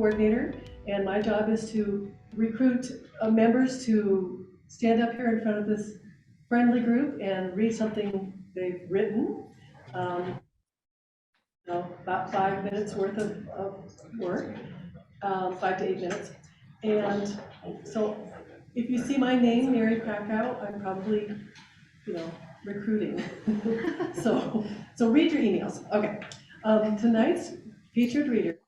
coordinator, and my job is to recruit members to stand up here in front of this friendly group and read something they've written. About 5 minutes worth of work, 5 to 8 minutes. And so if you see my name, Mary Krakow, I'm probably, recruiting. So read your emails. Okay. Tonight's featured reader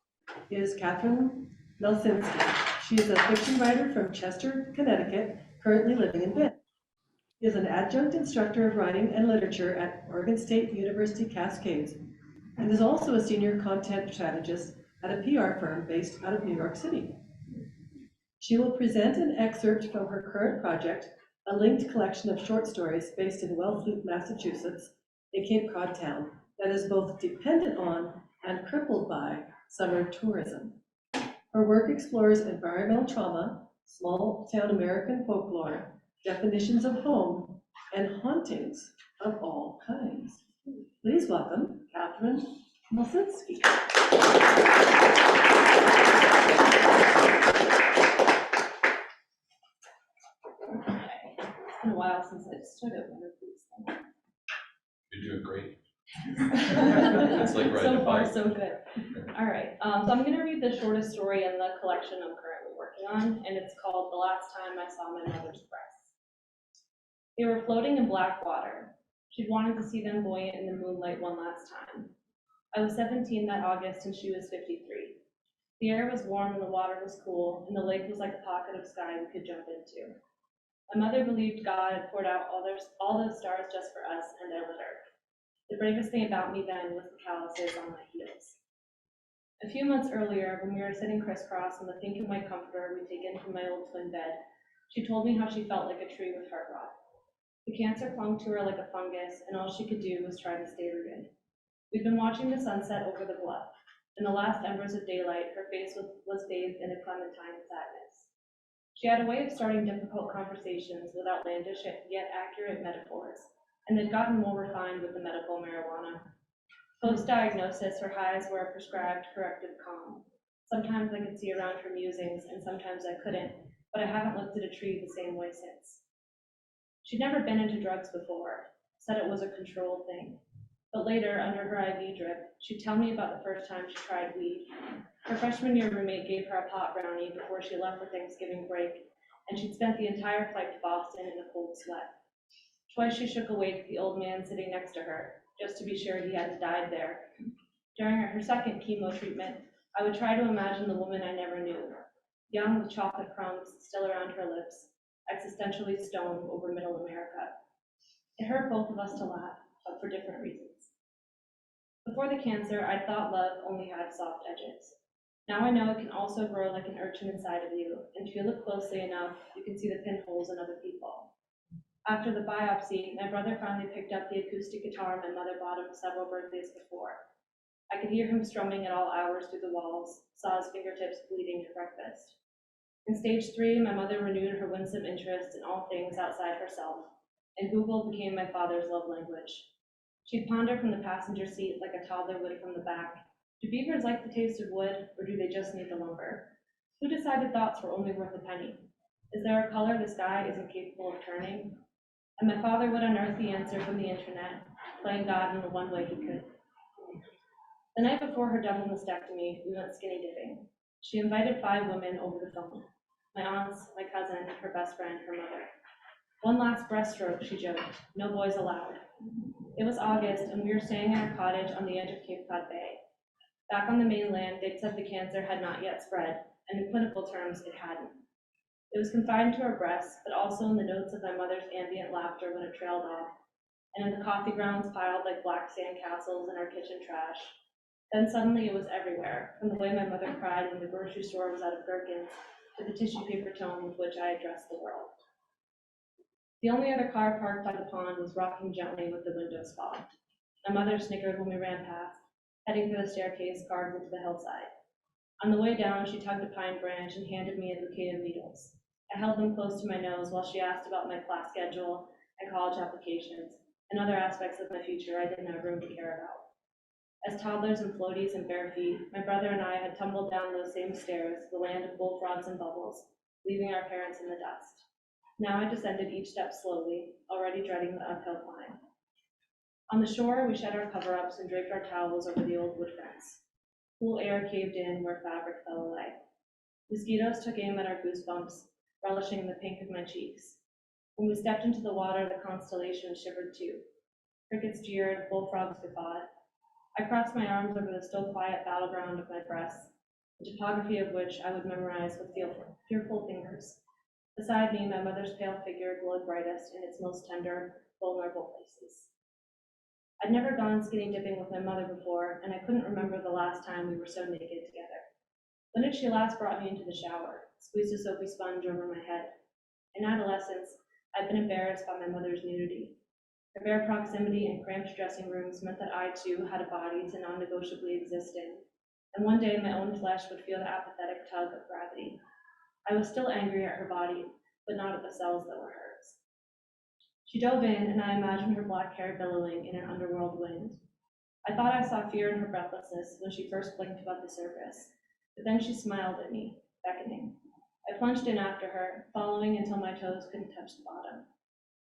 is Catherine Melsinski. She is a fiction writer from Chester, Connecticut, currently living in Bend. She is an adjunct instructor of writing and literature at Oregon State University Cascades, and is also a senior content strategist at a PR firm based out of New York City. She will present an excerpt from her current project, a linked collection of short stories based in Wellfleet, Massachusetts, a Cape Cod town that is both dependent on and crippled by summer tourism. Her work explores environmental trauma, small town American folklore, definitions of home, and hauntings of all kinds. Please welcome Catherine Melsinski. It's been a while since I stood up. You're doing great. It's like riding So far, a bike. so good. All right, so I'm going to read the shortest story in the collection I'm currently working on, and it's called The Last Time I Saw My Mother's Breasts. They were floating in black water. She'd wanted to see them buoyant in the moonlight one last time. I was 17 that August, and she was 53. The air was warm and the water was cool, and the lake was like a pocket of sky we could jump into. My mother believed God had poured out all those stars just for us, and I lit her. The bravest thing about me then was the calluses on my heels. A few months earlier, when we were sitting crisscross on the pink and white comforter we'd taken from my old twin bed, she told me how she felt like a tree with heart rot. The cancer clung to her like a fungus, and all she could do was try to stay rooted. We'd been watching the sunset over the bluff. In the last embers of daylight, her face was bathed in a clementine sadness. She had a way of starting difficult conversations with outlandish yet accurate metaphors, and had gotten more refined with the medical marijuana. Post-diagnosis, her highs were a prescribed corrective calm. Sometimes I could see around her musings, and sometimes I couldn't, but I haven't looked at a tree the same way since. She'd never been into drugs before, said it was a controlled thing. But later, under her IV drip, she'd tell me about the first time she tried weed. Her freshman year roommate gave her a pot brownie before she left for Thanksgiving break, and she'd spent the entire flight to Boston in a cold sweat. Twice she shook awake the old man sitting next to her, just to be sure he hadn't died there. During her second chemo treatment, I would try to imagine the woman I never knew, young with chocolate crumbs still around her lips, existentially stoned over middle America. It hurt both of us to laugh, but for different reasons. Before the cancer, I thought love only had soft edges. Now I know it can also grow like an urchin inside of you, and if you look closely enough, you can see the pinholes in other people. After the biopsy, my brother finally picked up the acoustic guitar my mother bought him several birthdays before. I could hear him strumming at all hours through the walls, saw his fingertips bleeding at breakfast. In stage 3, my mother renewed her winsome interest in all things outside herself, and Google became my father's love language. She'd ponder from the passenger seat like a toddler would from the back. Do beavers like the taste of wood, or do they just need the lumber? Who decided thoughts were only worth a penny? Is there a color the sky isn't capable of turning? And my father would unearth the answer from the internet, playing God in the one way he could. The night before her double mastectomy, we went skinny dipping. She invited 5 women over the phone. My aunts, my cousin, her best friend, her mother. One last breaststroke, she joked. No boys allowed. It was August, and we were staying in our cottage on the edge of Cape Cod Bay. Back on the mainland, they'd said the cancer had not yet spread, and in clinical terms, it hadn't. It was confined to her breasts, but also in the notes of my mother's ambient laughter when it trailed off, and in the coffee grounds piled like black sand castles in our kitchen trash. Then suddenly it was everywhere, from the way my mother cried when the grocery store was out of gherkins, to the tissue paper tone with which I addressed the world. The only other car parked by the pond was rocking gently with the windows fogged. My mother snickered when we ran past, heading for the staircase carved into the hillside. On the way down, she tugged a pine branch and handed me a bouquet of needles. I held them close to my nose while she asked about my class schedule and college applications and other aspects of my future I didn't have room to care about. As toddlers in floaties and bare feet, my brother and I had tumbled down those same stairs, the land of bullfrogs and bubbles, leaving our parents in the dust. Now I descended each step slowly, already dreading the uphill climb. On the shore, we shed our cover-ups and draped our towels over the old wood fence. Cool air caved in where fabric fell away. Mosquitoes took aim at our goosebumps, relishing in the pink of my cheeks. When we stepped into the water, the constellation shivered too. Crickets jeered, bullfrogs guffawed. I crossed my arms over the still quiet battleground of my breasts, the topography of which I would memorize with fearful fingers. Beside me, my mother's pale figure glowed brightest in its most tender, vulnerable places. I'd never gone skinny dipping with my mother before, and I couldn't remember the last time we were so naked together. When did she last brought me into the shower, squeezed a soapy sponge over my head? In adolescence, I'd been embarrassed by my mother's nudity. Her bare proximity and cramped dressing rooms meant that I, too, had a body to non-negotiably exist in, and one day my own flesh would feel the apathetic tug of gravity. I was still angry at her body, but not at the cells that were hers. She dove in, and I imagined her black hair billowing in an underworld wind. I thought I saw fear in her breathlessness when she first blinked above the surface, but then she smiled at me, beckoning. I plunged in after her, following until my toes couldn't touch the bottom.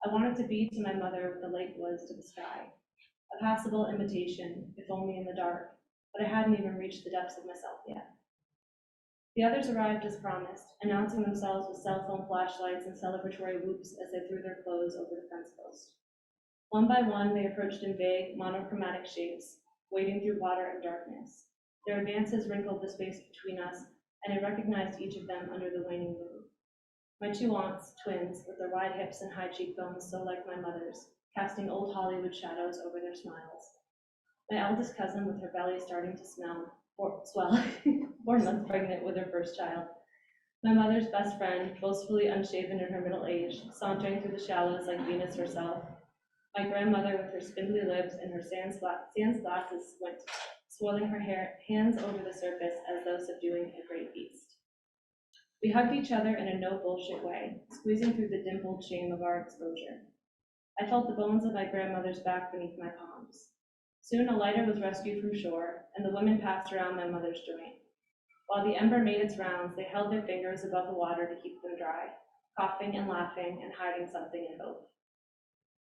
I wanted to be to my mother what the lake was to the sky, a passable imitation, if only in the dark, but I hadn't even reached the depths of myself yet. The others arrived as promised, announcing themselves with cell phone flashlights and celebratory whoops as they threw their clothes over the fence post. One by one, they approached in vague, monochromatic shapes, wading through water and darkness. Their advances wrinkled the space between us, and I recognized each of them under the waning moon. My two aunts, twins, with their wide hips and high cheekbones so like my mother's, casting old Hollywood shadows over their smiles. My eldest cousin, with her belly starting to swell, 4 months pregnant with her first child. My mother's best friend, boastfully unshaven in her middle age, sauntering through the shallows like Venus herself. My grandmother, with her spindly lips and her sans glasses squint, swirling her hands over the surface as though subduing a great beast. We hugged each other in a no-bullshit way, squeezing through the dimpled shame of our exposure. I felt the bones of my grandmother's back beneath my palms. Soon a lighter was rescued from shore, and the women passed around my mother's joint. While the ember made its rounds, they held their fingers above the water to keep them dry, coughing and laughing and hiding something in hope.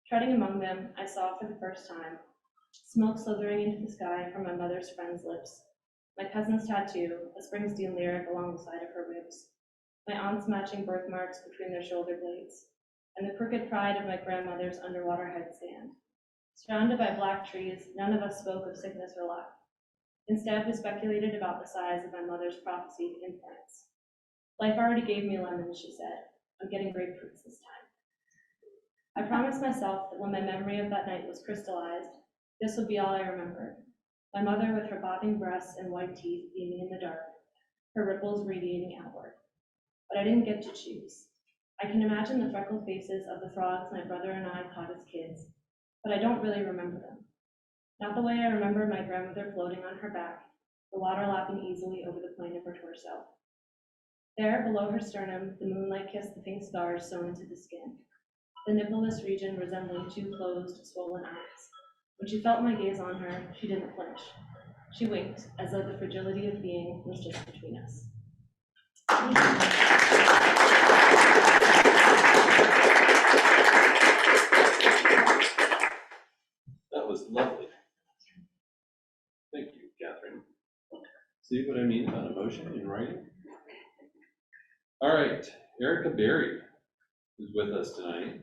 Treading among them, I saw for the first time smoke slithering into the sky from my mother's friend's lips, my cousin's tattoo, a Springsteen lyric along the side of her ribs, my aunt's matching birthmarks between their shoulder blades, and the crooked pride of my grandmother's underwater headstand. Surrounded by black trees, none of us spoke of sickness or luck. Instead, we speculated about the size of my mother's prophesied implants. Life already gave me lemons, she said. I'm getting grapefruits this time. I promised myself that when my memory of that night was crystallized, this would be all I remembered. My mother with her bobbing breasts and white teeth beaming in the dark, her ripples radiating outward. But I didn't get to choose. I can imagine the freckled faces of the frogs my brother and I caught as kids, but I don't really remember them. Not the way I remember my grandmother floating on her back, the water lapping easily over the plane of her torso. There, below her sternum, the moonlight kissed the pink scars sewn into the skin, the nippleless region resembling two closed, swollen eyes. When she felt my gaze on her, she didn't flinch. She winked, as though the fragility of being was just between us. That was lovely. Thank you, Catherine. See what I mean about emotion in writing? All right, Erica Berry is with us tonight.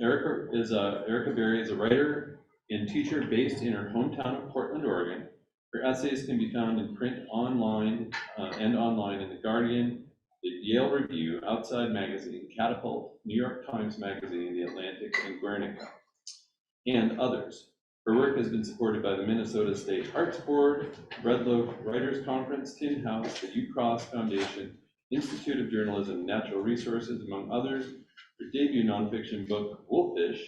Erica Berry is a writer and teacher based in her hometown of Portland, Oregon. Her essays can be found in print, online, in The Guardian, the Yale Review, Outside Magazine, Catapult, New York Times Magazine, The Atlantic, and Guernica, and others. Her work has been supported by the Minnesota State Arts Board, Red Loaf Writers Conference, Tin House, the UCross Foundation, Institute of Journalism and Natural Resources, among others. Her debut nonfiction book, Wolfish,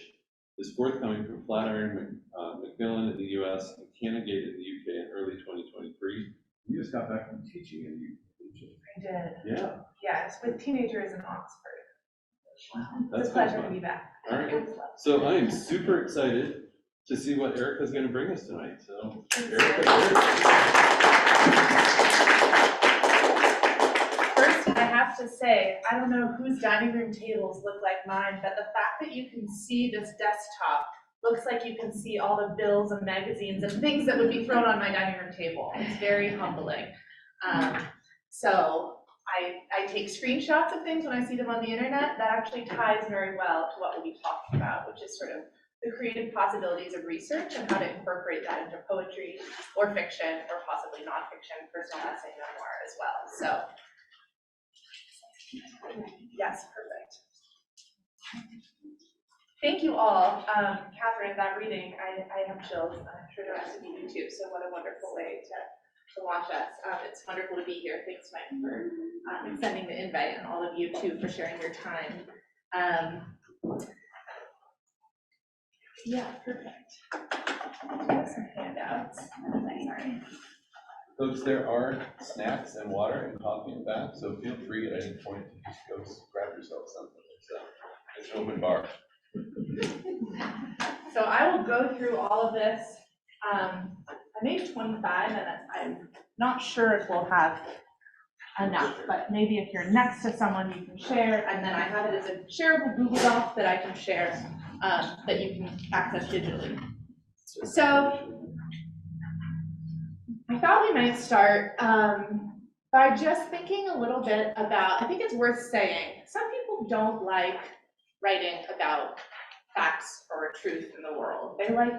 is forthcoming from Flatiron Macmillan in the US and Canongate in the UK in early 2023. You just got back from teaching in I did. Yeah. Yeah, it's with teenagers in Oxford. That's It's a pleasure fun. to be back. All right. So I am super excited to see what Erica's gonna bring us tonight, so. First, I have to say, I don't know whose dining room tables look like mine, but the fact that you can see this desktop looks like you can see all the bills and magazines and things that would be thrown on my dining room table. It's very humbling. So I take screenshots of things when I see them on the internet. That actually ties very well to what we'll be talking about, which is sort of the creative possibilities of research and how to incorporate that into poetry or fiction or possibly nonfiction, personal essay, memoir as well. So, yes, perfect. Thank you all. Catherine, that reading, I have chills. I'm sure the rest of you do too. So what a wonderful way to launch us. It's wonderful to be here. Thanks, Mike, for extending the invite, and all of you too for sharing your time. Yeah, perfect. I have some handouts. Sorry. Folks, there are snacks and water and coffee in the back, so feel free at any point to just go grab yourself something. It's an open bar. So I will go through all of this. I made 25, and I'm not sure if we'll have enough, but maybe if you're next to someone, you can share, and then I have it as a shareable Google Doc that I can share, that you can access digitally. So I thought we might start by just thinking a little bit about, I think it's worth saying, some people don't like writing about facts or truth in the world. They like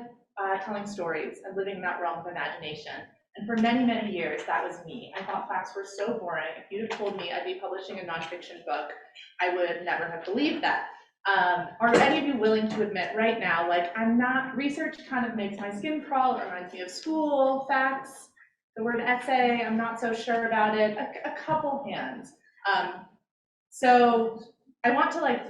telling stories and living in that realm of imagination. And for many, many years, that was me. I thought facts were so boring. If you'd have told me I'd be publishing a nonfiction book, I would never have believed that. Are any of you willing to admit right now, like, I'm not, research kind of makes my skin crawl, it reminds me of school, facts, the word essay, I'm not so sure about it, a couple hands. So I want to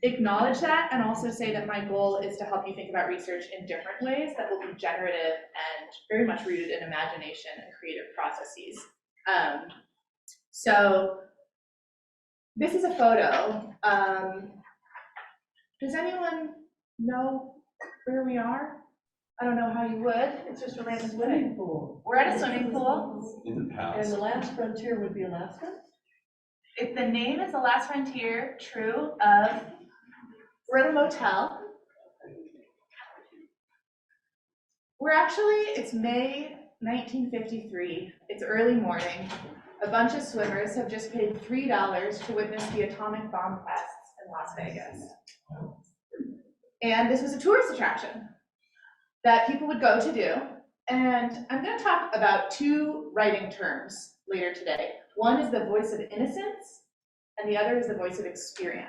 acknowledge that, and also say that my goal is to help you think about research in different ways that will be generative and very much rooted in imagination and creative processes. So this is a photo. Does anyone know where we are? I don't know how you would. It's just a random Swimming pool. We're at a swimming pool. In the And past. the last frontier would be Alaska? If the name is The Last Frontier, true of, we're at a motel. We're actually, it's May 1953. It's early morning. A bunch of swimmers have just paid $3 to witness the atomic bomb tests in Las Vegas. And this was a tourist attraction that people would go to do. And I'm going to talk about two writing terms later today. One is the voice of innocence, and the other is the voice of experience.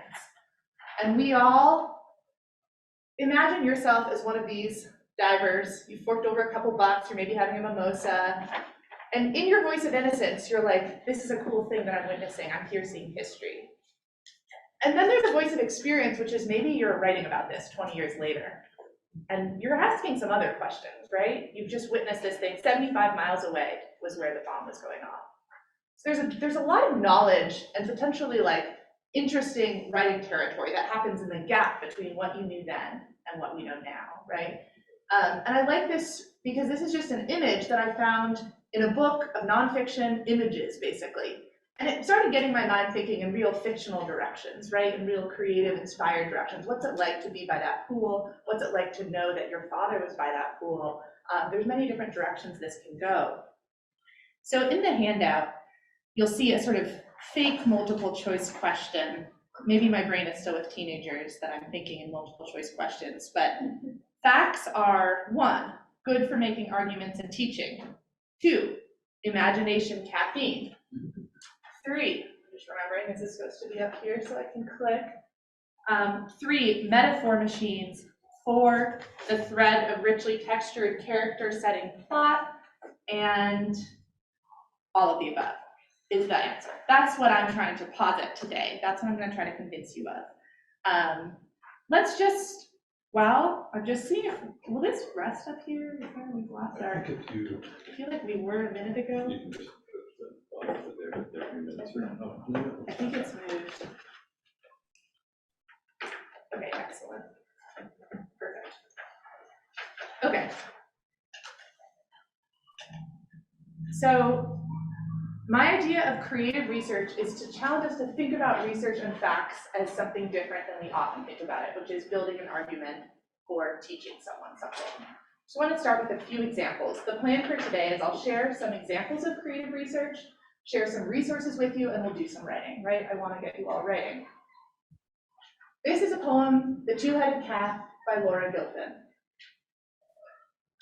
And we all, imagine yourself as one of these divers. You forked over a couple bucks, you're maybe having a mimosa, and in your voice of innocence, you're like, this is a cool thing that I'm witnessing, I'm here seeing history. And then there's a voice of experience, which is maybe you're writing about this 20 years later, and you're asking some other questions, right? You've just witnessed this thing 75 miles away was where the bomb was going off. So there's a lot of knowledge and potentially interesting writing territory that happens in the gap between what you knew then and what we know now, right? And I like this because this is just an image that I found in a book of nonfiction images, basically. And it started getting my mind thinking in real fictional directions, right? In real creative, inspired directions. What's it like to be by that pool? What's it like to know that your father was by that pool? There's many different directions this can go. So in the handout, you'll see a sort of fake multiple choice question. Maybe my brain is still with teenagers that I'm thinking in multiple choice questions, but facts are 1, good for making arguments and teaching. 2, imagination caffeine. 3, I'm just remembering this is supposed to be up here so I can click. 3, metaphor machines. 4, the thread of richly textured character setting plot. And all of the above is the answer. That's what I'm trying to posit today. That's what I'm going to try to convince you of. Let's just, well, I'm just seeing if, will this rest up here? Is there any blocks? I think if you, I feel like we were a minute ago. you can just put the box there every minute. I think it's moved. Okay, excellent. Perfect. So my idea of creative research is to challenge us to think about research and facts as something different than we often think about it, which is building an argument or teaching someone something. So I want to start with a few examples. The plan for today is I'll share some examples of creative research, share some resources with you, and we'll do some writing, right? I want to get you all writing. This is a poem, The Two-Headed Calf by Laura Gilpin.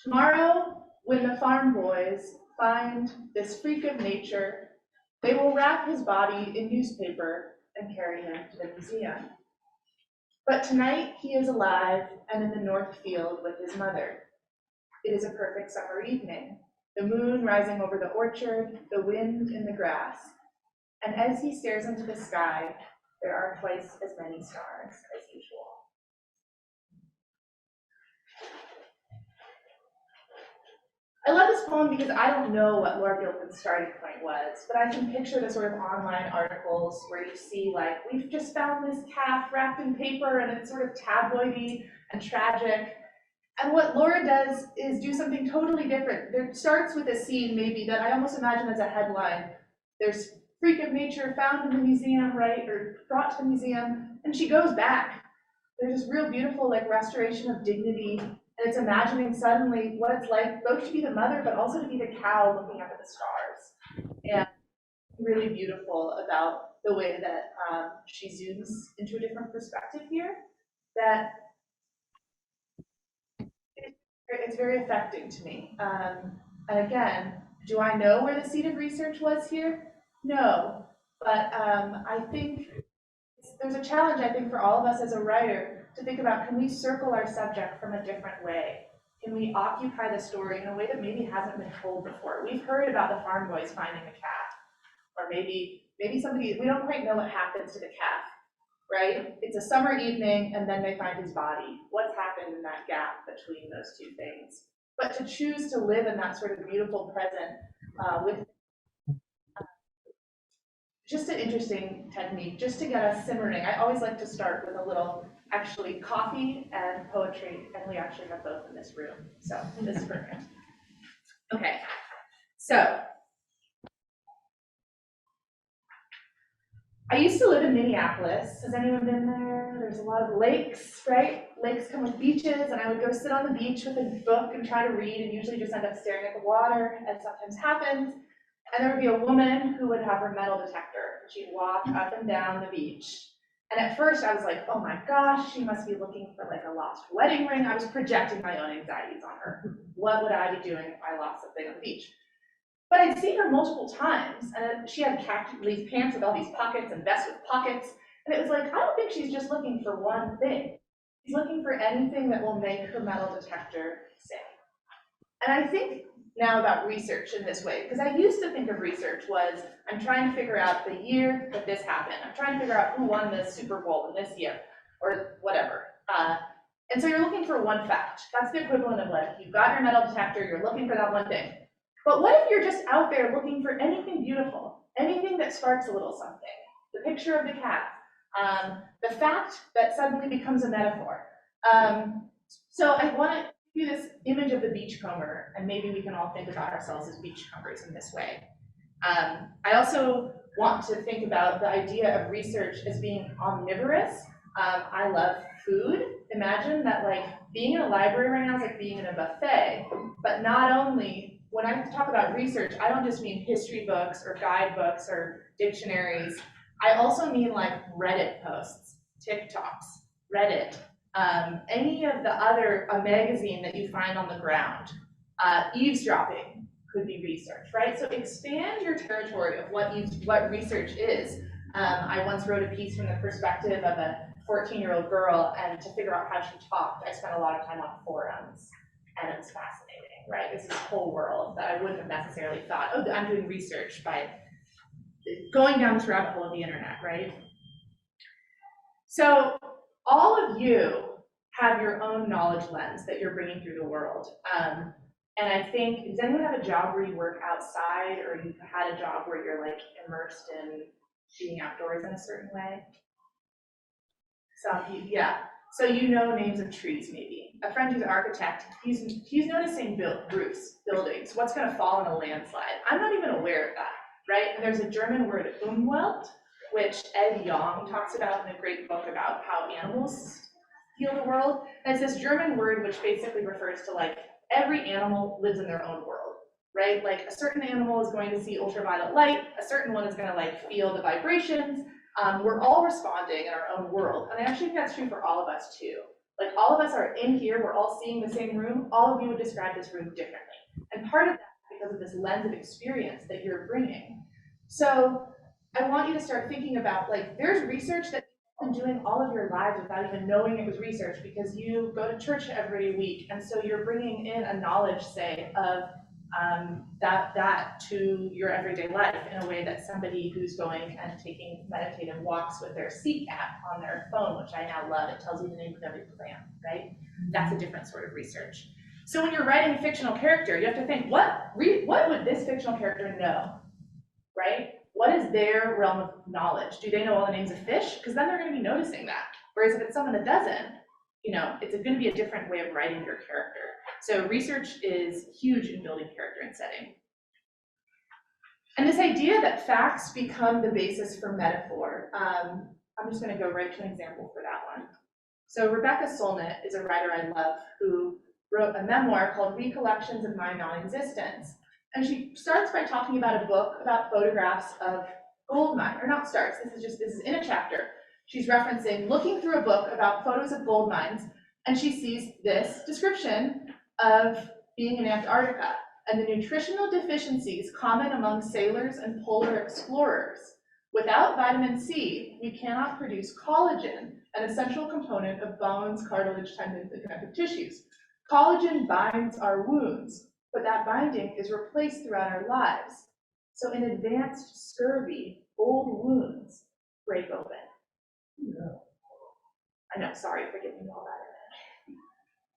Tomorrow, when the farm boys find this freak of nature, they will wrap his body in newspaper and carry him to the museum. But tonight he is alive and in the north field with his mother. It is a perfect summer evening, the moon rising over the orchard, the wind in the grass. And as he stares into the sky, there are twice as many stars as usual. I love this poem because I don't know what Laura Gilpin's starting point was, but I can picture the sort of online articles where you see like, we've just found this calf wrapped in paper and it's sort of tabloidy and tragic. And what Laura does is do something totally different. It starts with a scene maybe that I almost imagine as a headline. There's freak of nature found in the museum, right, or brought to the museum, and she goes back. There's this real beautiful like restoration of dignity, and it's imagining suddenly what it's like both to be the mother, but also to be the cow looking up at the stars. And really beautiful about the way that she zooms into a different perspective here, that it's very affecting to me. And again, do I know where the seed of research was here? No, but I think there's a challenge, I think, for all of us as a writer to think about, can we circle our subject from a different way? Can we occupy the story in a way that maybe hasn't been told before? We've heard about the farm boys finding a calf, or maybe somebody, we don't quite know what happens to the calf, right? It's a summer evening and then they find his body. What's happened in that gap between those two things? But to choose to live in that sort of beautiful present with just an interesting technique, just to get us simmering. I always like to start with a little, actually, coffee and poetry, and we actually have both in this room, so this is perfect. Okay, so I used to live in Minneapolis. Has anyone been there? There's a lot of lakes, right? Lakes come with beaches, and I would go sit on the beach with a book and try to read, and usually just end up staring at the water, as sometimes happens. And there would be a woman who would have her metal detector. She'd walk up and down the beach. And at first I was like, oh my gosh, she must be looking for like a lost wedding ring. I was projecting my own anxieties on her. What would I be doing if I lost something on the beach? But I'd seen her multiple times, and she had these pants with all these pockets and vests with pockets. And it was like, I don't think she's just looking for one thing. She's looking for anything that will make her metal detector sing. And I think now about research in this way, because I used to think of research was, I'm trying to figure out the year that this happened. I'm trying to figure out who won the Super Bowl in this year, or whatever. And so you're looking for one fact. That's the equivalent of like, you've got your metal detector, you're looking for that one thing. But what if you're just out there looking for anything beautiful, anything that sparks a little something? The picture of the cat, the fact that suddenly becomes a metaphor. So I want to this image of the beachcomber, and maybe we can all think about ourselves as beachcombers in this way. I also want to think about the idea of research as being omnivorous. I love food. Imagine that like being in a library right now is like being in a buffet, but not only, when I talk about research, I don't just mean history books or guidebooks or dictionaries. I also mean like Reddit posts, TikToks, Reddit, any of the other, a magazine that you find on the ground. Eavesdropping could be research, right? So expand your territory of what research is. I once wrote a piece from the perspective of a 14-year-old girl, and to figure out how she talked, I spent a lot of time on forums, and it was fascinating, right? This is a whole world that I wouldn't have necessarily thought, oh, I'm doing research by going down this rabbit hole of the internet, right? So all of you have your own knowledge lens that you're bringing through the world. And I think, does anyone have a job where you work outside, or you've had a job where you're like immersed in being outdoors in a certain way? Some of you, yeah. So you know names of trees maybe. A friend who's an architect, he's noticing roofs, buildings, what's gonna fall in a landslide. I'm not even aware of that, right? And there's a German word, Umwelt, which Ed Yong talks about in a great book about how animals heal the world. And it's this German word which basically refers to like every animal lives in their own world, right? Like a certain animal is going to see ultraviolet light, a certain one is gonna like feel the vibrations. We're all responding in our own world. And I actually think that's true for all of us too. Like all of us are in here, we're all seeing the same room, all of you would describe this room differently. And part of that is because of this lens of experience that you're bringing. So I want you to start thinking about, like, there's research that you've been doing all of your lives without even knowing it was research because you go to church every week. And so you're bringing in a knowledge, say, of that to your everyday life in a way that somebody who's going and taking meditative walks with their CCAP on their phone, which I now love, it tells you the name of every plant, right? That's a different sort of research. So when you're writing a fictional character, you have to think, what would this fictional character know, right? What is their realm of knowledge? Do they know all the names of fish? Because then they're going to be noticing that. Whereas if it's someone that doesn't, it's going to be a different way of writing your character. So research is huge in building character and setting. And this idea that facts become the basis for metaphor, I'm just going to go right to an example for that one. So Rebecca Solnit is a writer I love who wrote a memoir called Recollections of My Non-Existence. And she starts by talking about a book about photographs of gold mine, or not starts, this is in a chapter. She's referencing looking through a book about photos of gold mines, and she sees this description of being in Antarctica and the nutritional deficiencies common among sailors and polar explorers. Without vitamin C, we cannot produce collagen, an essential component of bones, cartilage, tendons, and connective tissues. Collagen binds our wounds, but that binding is replaced throughout our lives. So in advanced scurvy, old wounds break open. No. I know, sorry for giving you all that image.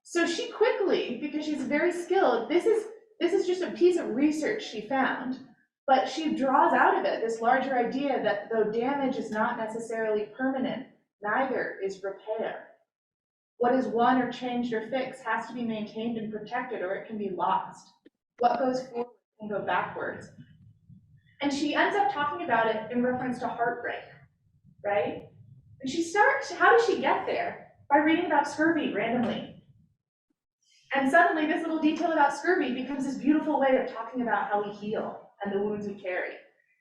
So she quickly, because she's very skilled, this is just a piece of research she found, but she draws out of it this larger idea that though damage is not necessarily permanent, neither is repair. What is won or changed or fixed has to be maintained and protected or it can be lost. What goes forward can go backwards. And she ends up talking about it in reference to heartbreak, right? And how does she get there? By reading about scurvy randomly. And suddenly this little detail about scurvy becomes this beautiful way of talking about how we heal and the wounds we carry.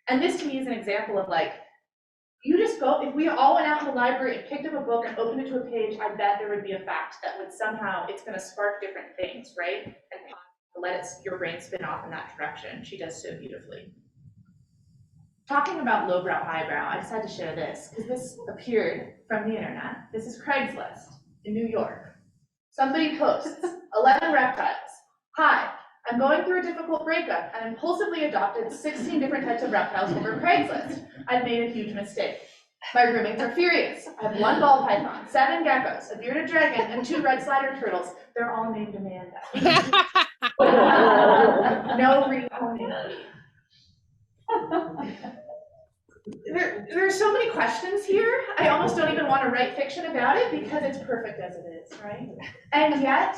And this to me is an example of like, you just go, if we all went out in the library and picked up a book and opened it to a page, I bet there would be a fact that would somehow, it's gonna spark different things, right? And let your brain spin off in that direction. She does so beautifully. Talking about lowbrow, highbrow, I decided to share this because this appeared from the internet. This is Craigslist in New York. Somebody posts 11 reptiles. Hi, I'm going through a difficult breakup and impulsively adopted 16 different types of reptiles over Craigslist. I've made a huge mistake. My roommates are furious. I have 1 ball python, 7 geckos, a bearded dragon, and 2 red slider turtles. They're all named Amanda. No recall. There are so many questions here. I almost don't even want to write fiction about it because it's perfect as it is, right? And yet,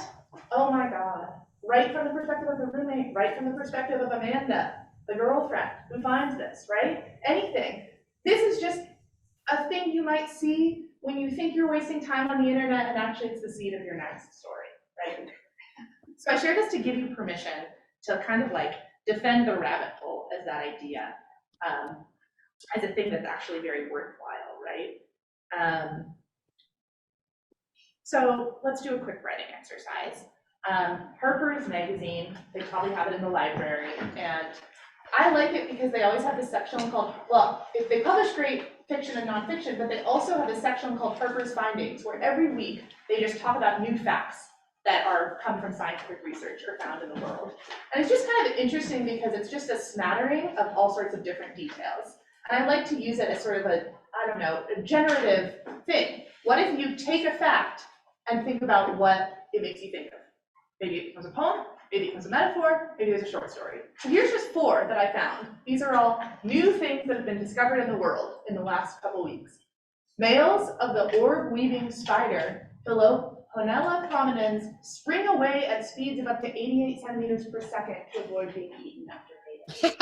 oh my God, right from the perspective of the roommate, right from the perspective of Amanda, the girlfriend who finds this, right? Anything. This is just a thing you might see when you think you're wasting time on the internet and actually it's the seed of your next story, right? So I shared this to give you permission to kind of like defend the rabbit hole as that idea. As a thing that's actually very worthwhile, right? So let's do a quick writing exercise. Harper's Magazine, they probably have it in the library, and I like it because they always have this section called, well, if they publish great fiction and nonfiction, but they also have this section called Harper's Findings, where every week they just talk about new facts that come from scientific research or found in the world. And it's just kind of interesting because it's just a smattering of all sorts of different details. And I like to use it as sort of a generative thing. What if you take a fact and think about what it makes you think of? Maybe it becomes a poem, maybe it becomes a metaphor, maybe it's a short story. So here's just 4 that I found. These are all new things that have been discovered in the world in the last couple weeks. Males of the orb-weaving spider Philopionella prominens spring away at speeds of up to 88 centimeters per second to avoid being eaten after mating.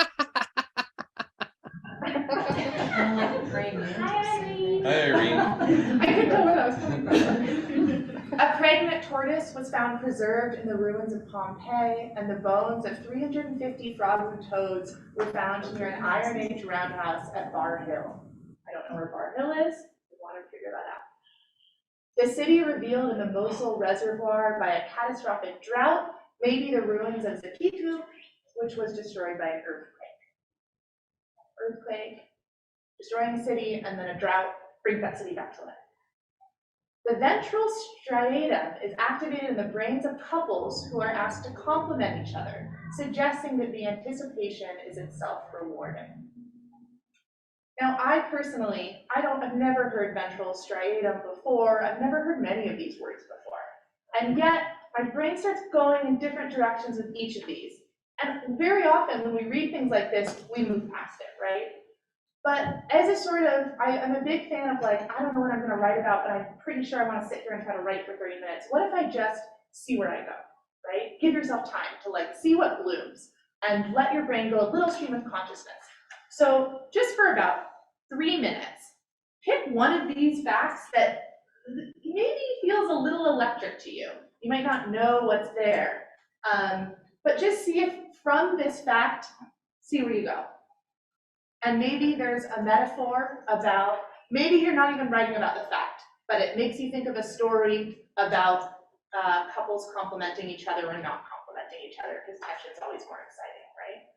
Hi, Irene. I couldn't tell where that was coming from. A pregnant tortoise was found preserved in the ruins of Pompeii, and the bones of 350 frog-legged toads were found near an Iron Age roundhouse at Bar Hill. I don't know where Bar Hill is. We want to figure that out. The city revealed in the Mosul Reservoir by a catastrophic drought may be the ruins of Zakitu, which was destroyed by an earthquake, destroying the city, and then a drought brings that city back to life. The ventral striatum is activated in the brains of couples who are asked to compliment each other, suggesting that the anticipation is itself rewarding. Now, I've never heard ventral striatum before. I've never heard many of these words before. And yet, my brain starts going in different directions with each of these. And very often, when we read things like this, we move past it, right? But as a sort of, I'm a big fan of like, I don't know what I'm gonna write about, but I'm pretty sure I wanna sit here and try to write for 30 minutes. What if I just see where I go, right? Give yourself time to like see what blooms and let your brain go a little stream of consciousness. So just for about 3 minutes, pick one of these facts that maybe feels a little electric to you. You might not know what's there, but just see if from this fact, see where you go. And maybe there's a metaphor about, maybe you're not even writing about the fact, but it makes you think of a story about couples complimenting each other or not complimenting each other, because tension's always more exciting, right?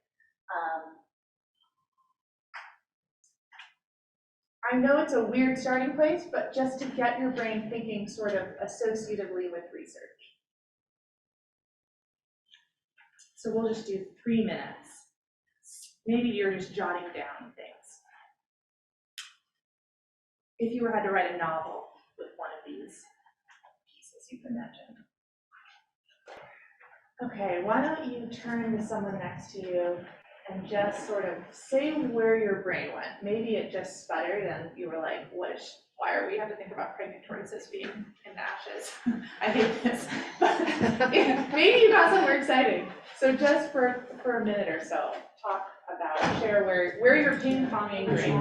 I know it's a weird starting place, but just to get your brain thinking sort of associatively with research. So we'll just do 3 minutes. Maybe you're just jotting down things. If you had to write a novel with one of these pieces, you can imagine. Okay, why don't you turn to someone next to you and just sort of say where your brain went. Maybe it just sputtered and you were like, why are we have to think about pregnant tortoises being in ashes? I hate this. But maybe you got somewhere exciting. So just for a minute or so, talk about, share where you're ping-ponging brain.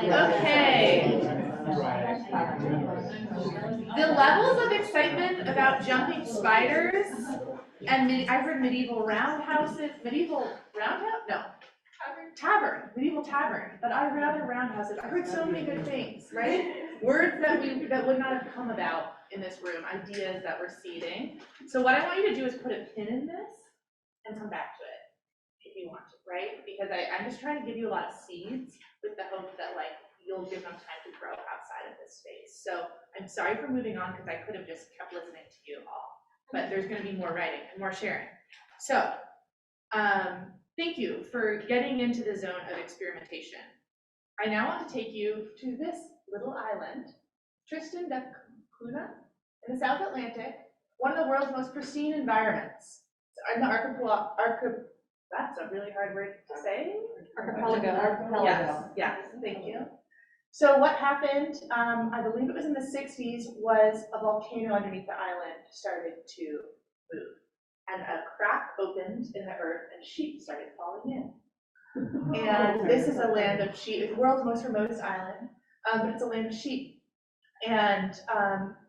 Okay. The levels of excitement about jumping spiders and I've heard medieval roundhouses, medieval roundhouse? No. Tavern, medieval tavern, but I heard other roundhouses. I heard so many good things, right? Words that would not have come about in this room, ideas that we're seeding. So what I want you to do is put a pin in this and come back to it if you want to, right? Because I'm just trying to give you a lot of seeds with the hope that like you'll give them time to grow outside of this space. So I'm sorry for moving on because I could have just kept listening to you all, but there's going to be more writing and more sharing. So thank you for getting into the zone of experimentation. I now want to take you to this little island, Tristan da Cunha, in the South Atlantic, one of the world's most pristine environments. In the that's a really hard word to say. Archipelago. Yes, thank you. So what happened, I believe it was in the 60s, was a volcano underneath the island started to move. And a crack opened in the earth and sheep started falling in. And this is a land of sheep. It's the world's most remotest island, but it's a land of sheep. And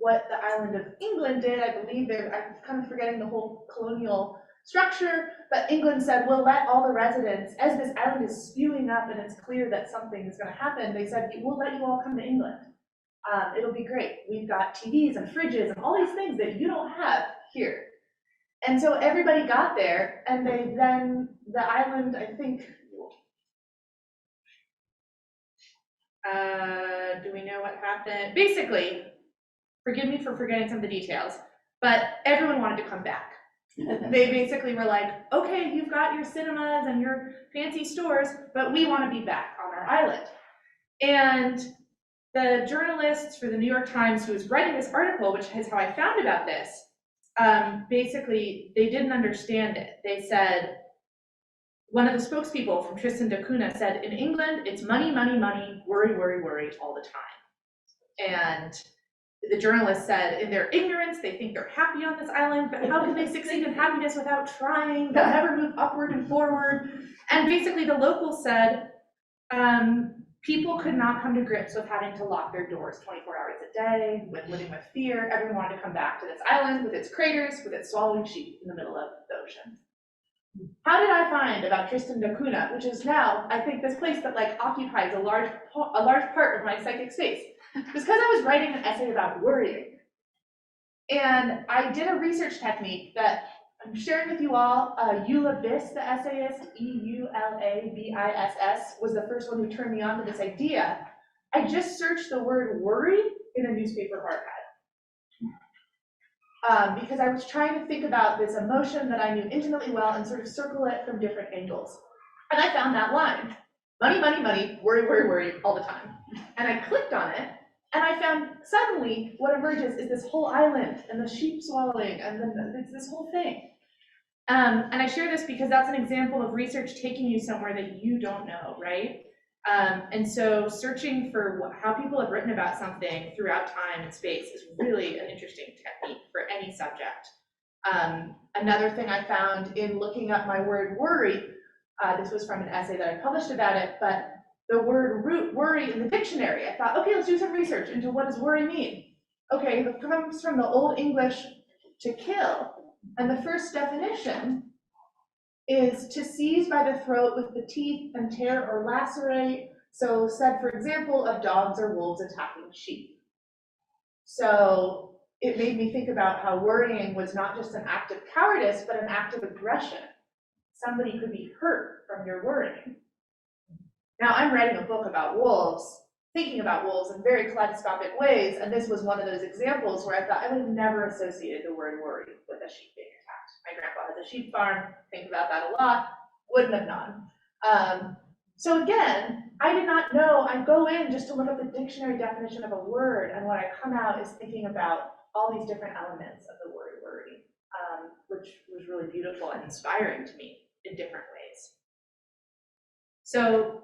what the island of England did, I believe, I'm kind of forgetting the whole colonial structure, but England said, we'll let all the residents, as this island is spewing up and it's clear that something is going to happen, they said, we'll let you all come to England. It'll be great. We've got TVs and fridges and all these things that you don't have here. And so everybody got there, and the island, I think, do we know what happened? Basically, forgive me for forgetting some of the details, but everyone wanted to come back. They basically were like, okay, you've got your cinemas and your fancy stores, but we want to be back on our island. And the journalists for the New York Times who was writing this article, which is how I found about this, basically, they didn't understand it. They said, one of the spokespeople from Tristan da Cunha said, in England, it's money, money, money, worry, worry, worry all the time. And the journalist said, in their ignorance, they think they're happy on this island, but how can they succeed in happiness without trying? They'll never move upward and forward. And basically, the locals said, people could not come to grips with having to lock their doors 24 hours a day, with living with fear. Everyone wanted to come back to this island with its craters, with its swallowing sheep in the middle of the ocean. How did I find about Tristan da Cunha, which is now, I think, this place that like occupies a large part of my psychic space? Because I was writing an essay about worrying. And I did a research technique that I'm sharing with you all. Eula Biss, the essayist, Eulabiss, was the first one who turned me on to this idea. I just searched the word worry in a newspaper archive. Because I was trying to think about this emotion that I knew intimately well and sort of circle it from different angles. And I found that line, money, money, money, worry, worry, worry, all the time. And I clicked on it, and I found suddenly what emerges is this whole island and the sheep swallowing, and then it's this whole thing. And I share this because that's an example of research taking you somewhere that you don't know, right? And so searching for how people have written about something throughout time and space is really an interesting technique for any subject. Another thing I found in looking up my word worry, this was from an essay that I published about it, but the word root worry in the dictionary, I thought, okay, let's do some research into what does worry mean. Okay, it comes from the Old English to kill, and the first definition is to seize by the throat with the teeth and tear or lacerate. So said, for example, of dogs or wolves attacking sheep. So it made me think about how worrying was not just an act of cowardice, but an act of aggression. Somebody could be hurt from your worrying. Now, I'm writing a book about wolves, thinking about wolves in very kaleidoscopic ways, and this was one of those examples where I thought I would have never associated the word worry with a sheep being attacked. My grandpa has a sheep farm, think about that a lot, wouldn't have known. So again, I did not know. I go in just to look up the dictionary definition of a word, and what I come out is thinking about all these different elements of the word worry, which was really beautiful and inspiring to me in different ways. So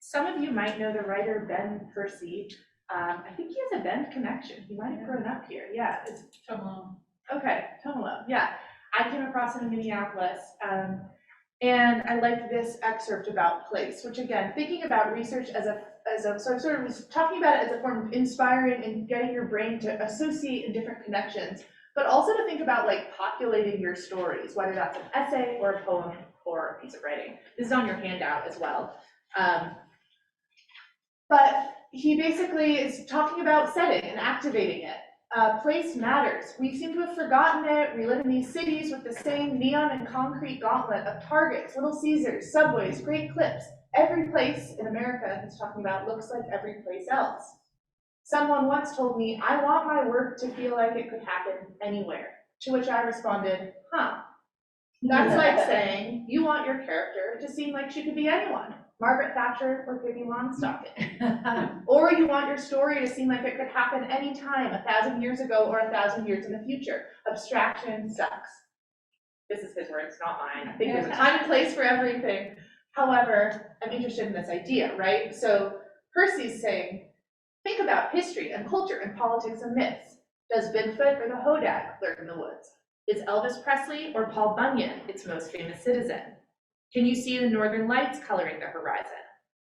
some of you might know the writer Ben Percy. I think he has a Bend connection. He might have grown up here. Yeah, it's Tomorrow. okay, Tomolo. Yeah, I came across him in Minneapolis. And I like this excerpt about place, which again, thinking about research as a sort of was talking about it as a form of inspiring and getting your brain to associate in different connections, but also to think about like populating your stories, whether that's an essay or a poem or a piece of writing. This is on your handout as well. But he basically is talking about setting and activating it. Place matters. We seem to have forgotten it. We live in these cities with the same neon and concrete gauntlet of Targets, Little Caesars, Subways, Great Clips. Every place in America he's talking about looks like every place else. Someone once told me, I want my work to feel like it could happen anywhere. To which I responded, huh. That's like saying you want your character to seem like she could be anyone. Margaret Thatcher or Pippi Longstocking. Or you want your story to seem like it could happen anytime, 1,000 years ago or 1,000 years in the future. Abstraction sucks. This is his words, not mine. I think there's a time and place for everything. However, I'm interested in this idea, right? So Percy's saying, think about history and culture and politics and myths. Does Bigfoot or the Hodag lurk in the woods? Is Elvis Presley or Paul Bunyan its most famous citizen? Can you see the northern lights coloring the horizon?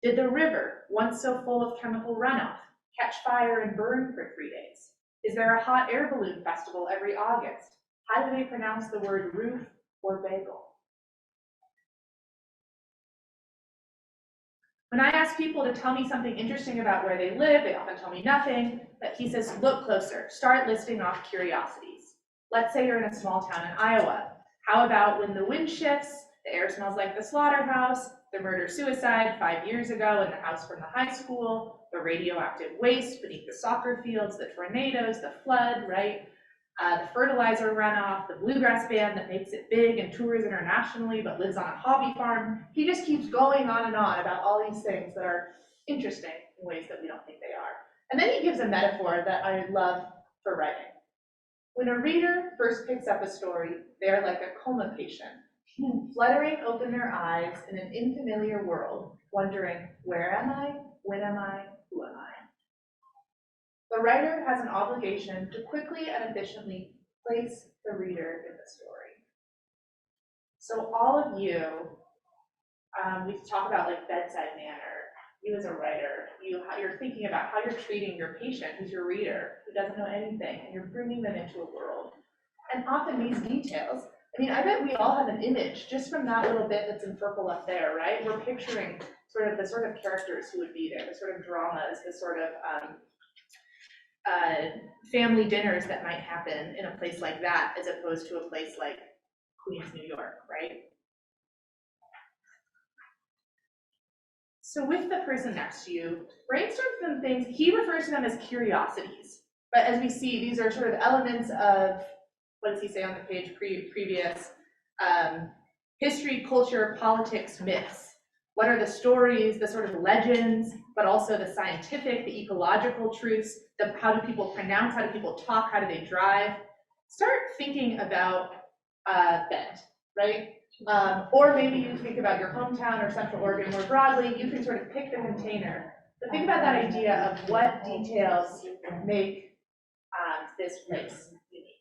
Did the river, once so full of chemical runoff, catch fire and burn for 3 days? Is there a hot air balloon festival every August? How do they pronounce the word roof or bagel? When I ask people to tell me something interesting about where they live, they often tell me nothing, but he says, look closer, start listing off curiosities. Let's say you're in a small town in Iowa. How about when the wind shifts, the air smells like the slaughterhouse, the murder-suicide 5 years ago in the house from the high school, the radioactive waste beneath the soccer fields, the tornadoes, the flood, right? The fertilizer runoff, the bluegrass band that makes it big and tours internationally but lives on a hobby farm. He just keeps going on and on about all these things that are interesting in ways that we don't think they are. And then he gives a metaphor that I love for writing. When a reader first picks up a story, they are like a coma patient, fluttering open their eyes in an unfamiliar world, wondering, where am I, when am I, who am I? The writer has an obligation to quickly and efficiently place the reader in the story. So all of you, we talk about like bedside manner. You as a writer, you're thinking about how you're treating your patient, who's your reader, who doesn't know anything, and you're bringing them into a world. And often these details, I mean, I bet we all have an image just from that little bit that's in purple up there, right? We're picturing the sort of characters who would be there, the sort of dramas, the sort of family dinners that might happen in a place like that, as opposed to a place like Queens, New York, right? So with the person next to you, brainstorm some things. He refers to them as curiosities, but as we see, these are sort of elements of, what does he say on the page previous? History, culture, politics, myths. What are the stories, the sort of legends, but also the scientific, the ecological truths, how do people pronounce, how do people talk, how do they drive? Start thinking about Bend, right? Or maybe you think about your hometown or Central Oregon more broadly, you can sort of pick the container. But think about that idea of what details make this place unique.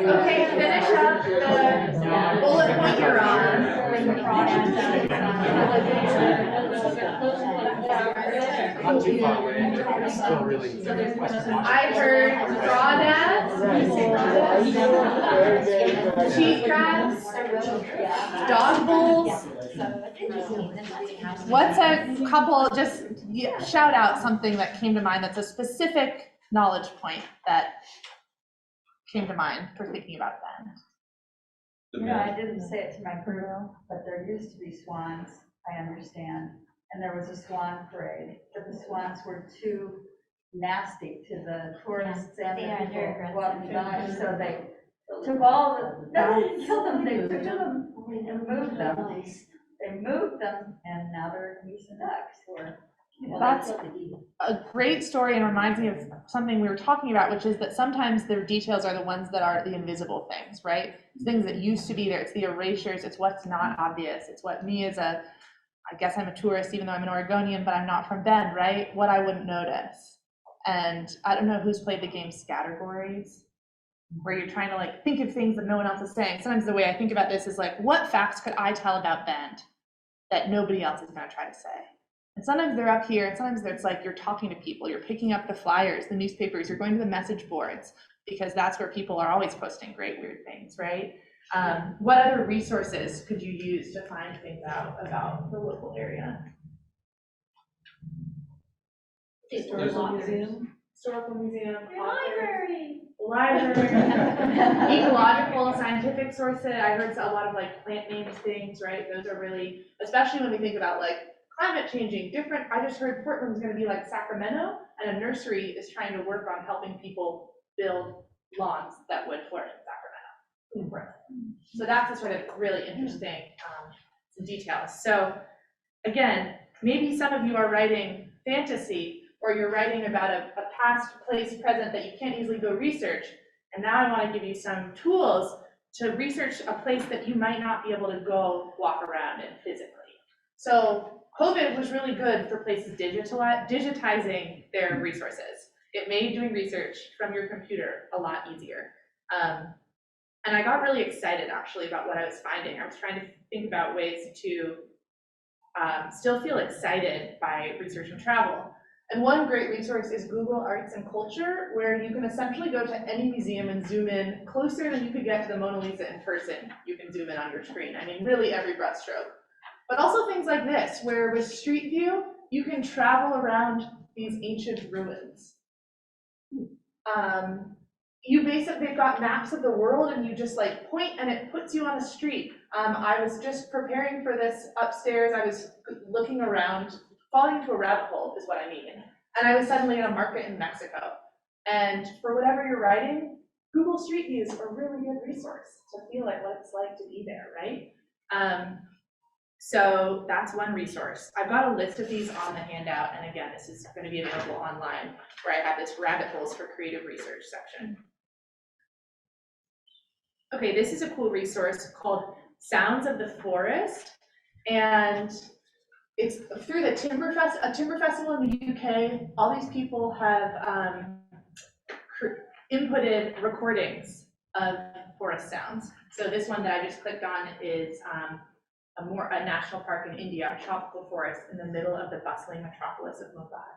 Okay, finish up the bullet point you're on. Not too far away, but it's still really Western Washington. I heard crawdads, cheetgrass, dog bowls. What's a couple, just shout out something that came to mind that's a specific knowledge point that came to mind for thinking about that. The You know, I men- didn't say it to my group, but there used to be swans, I understand, and there was a swan parade, but the swans were too nasty to the tourists and the people walking by, so they took all the, no, they didn't kill them, they took them and moved them. They moved them, and now they're geese and ducks, or. That's a great story and reminds me of something we were talking about, which is that sometimes the details are the ones that are the invisible things, right? It's things that used to be there, it's the erasures, it's what's not obvious, it's what me as a, I guess I'm a tourist even though I'm an Oregonian, but I'm not from Bend, right? What I wouldn't notice. And I don't know who's played the game Scattergories, where you're trying to like think of things that no one else is saying. Sometimes the way I think about this is like, what facts could I tell about Bend that nobody else is gonna try to say? And sometimes they're up here, and sometimes it's like you're talking to people, you're picking up the flyers, the newspapers, you're going to the message boards, because that's where people are always posting great, weird things, right? What other resources could you use to find things out about the local area? Historical museum. Historical museum. Library. Library, ecological, scientific sources. I heard a lot of like plant names things, right? Those are really, especially when we think about like climate changing, different. I just heard Portland's gonna be like Sacramento, and a nursery is trying to work on helping people build lawns that would flourish in Sacramento. So that's a sort of really interesting details. So again, maybe some of you are writing fantasy, or you're writing about a past place present that you can't easily go research. And now I want to give you some tools to research a place that you might not be able to go walk around in physically. So COVID was really good for places digitizing their resources. It made doing research from your computer a lot easier. And I got really excited actually about what I was finding. I was trying to think about ways to still feel excited by research and travel. And one great resource is Google Arts and Culture, where you can essentially go to any museum and zoom in closer than you could get to the Mona Lisa in person. You can zoom in on your screen. I mean, really every brushstroke. But also things like this, where with Street View, you can travel around these ancient ruins. They've got maps of the world, and you just like point and it puts you on a street. I was just preparing for this upstairs. I was looking around, falling into a rabbit hole is what I mean. And I was suddenly in a market in Mexico. And for whatever you're writing, Google Street View is a really good resource to feel like what it's like to be there, right? So that's one resource. I've got a list of these on the handout, and again, this is going to be available online, where I have this rabbit holes for creative research section. Okay, this is a cool resource called Sounds of the Forest, and it's through the Timber Festival in the UK. All these people have inputted recordings of forest sounds. So this one that I just clicked on is a national park in India, a tropical forest in the middle of the bustling metropolis of Mumbai.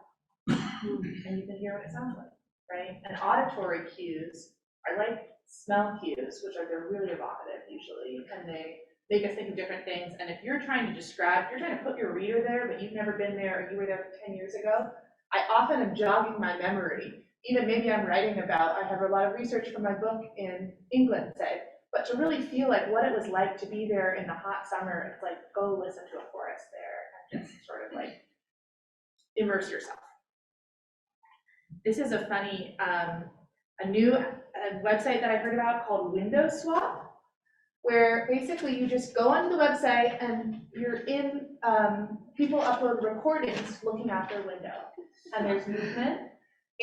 And you can hear what it sounds like, right? And auditory cues are like smell cues, which they're really evocative usually, and they make us think of different things. And if you're trying to put your reader there, but you've never been there, or you were there 10 years ago, I often am jogging my memory. Even maybe I'm writing about, I have a lot of research for my book in England, say, but to really feel like what it was like to be there in the hot summer, it's like, go listen to a forest there and just sort of like immerse yourself. This is a funny, a new website that I heard about called Window Swap, where basically you just go onto the website and you're in, people upload recordings looking out their window, and there's movement.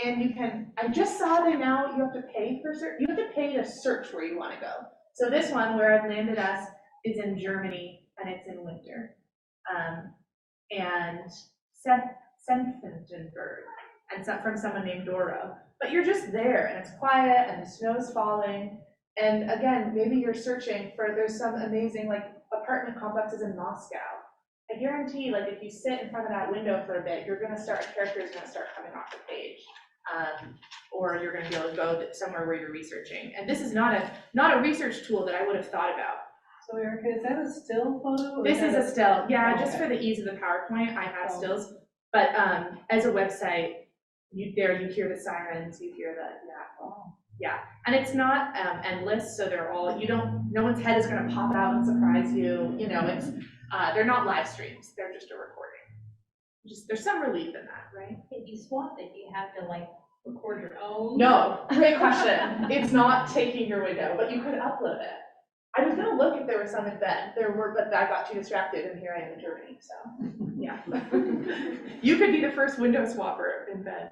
And you can, I just saw that now you have to pay to search where you want to go. So this one where I've landed us is in Germany, and it's in winter. And Senftenberg, and from someone named Doro. But you're just there, and it's quiet, and the snow's falling. And again, maybe you're searching for, there's some amazing like apartment complexes in Moscow. I guarantee, like if you sit in front of that window for a bit, a character is gonna start coming off the page. Or you're gonna be able to go somewhere where you're researching. And this is not a research tool that I would have thought about. So Erica, is that a still photo? This is a still, yeah, Okay. just for the ease of the PowerPoint, I have stills. But as a website, you hear the sirens, you hear the, yeah. And it's not endless, so they're all, no one's head is gonna pop out and surprise you, it's, they're not live streams, they're just a recording. There's some relief in that, right? If you swap it, you have to like record your own? No, great question. It's not taking your window, but you could upload it. I was gonna look if there was some in bed, but I got too distracted and here I am in Germany, so, yeah. You could be the first window swapper in bed.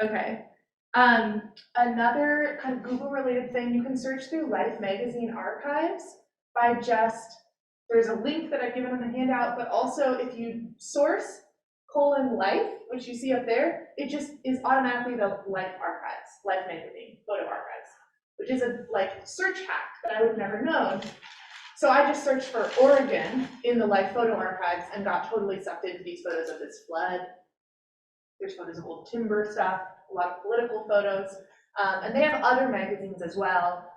Okay. Another kind of Google-related thing, you can search through Life magazine archives by there's a link that I've given on the handout, but also if you source :life, which you see up there, it just is automatically the Life archives, Life magazine, photo archives, which is a search hack that I would have never known. So I just searched for Oregon in the Life photo archives and got totally sucked into these photos of this flood. There's photos of old timber stuff, a lot of political photos, and they have other magazines as well.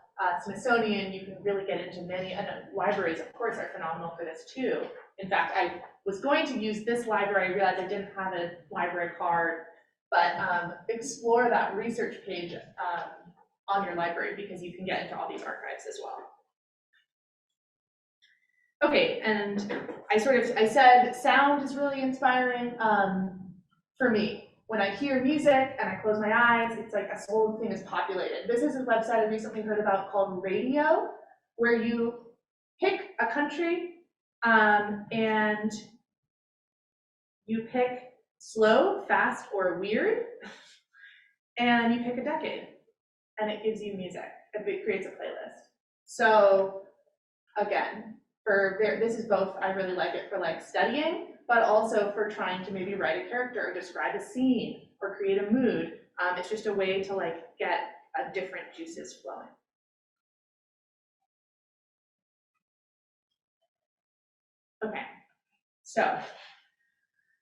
Smithsonian, you can really get into many, and libraries, of course, are phenomenal for this too. In fact, I was going to use this library, I realized I didn't have a library card, but explore that research page on your library because you can get into all these archives as well. Okay, and I said sound is really inspiring for me. When I hear music and I close my eyes, it's like a whole thing is populated. This is a website I recently heard about called Radio, where you pick a country and you pick slow, fast, or weird, and you pick a decade, and it gives you music. It creates a playlist. So again, this is both, I really like it for studying, but also for trying to maybe write a character or describe a scene or create a mood. It's just a way to get different juices flowing. Okay, so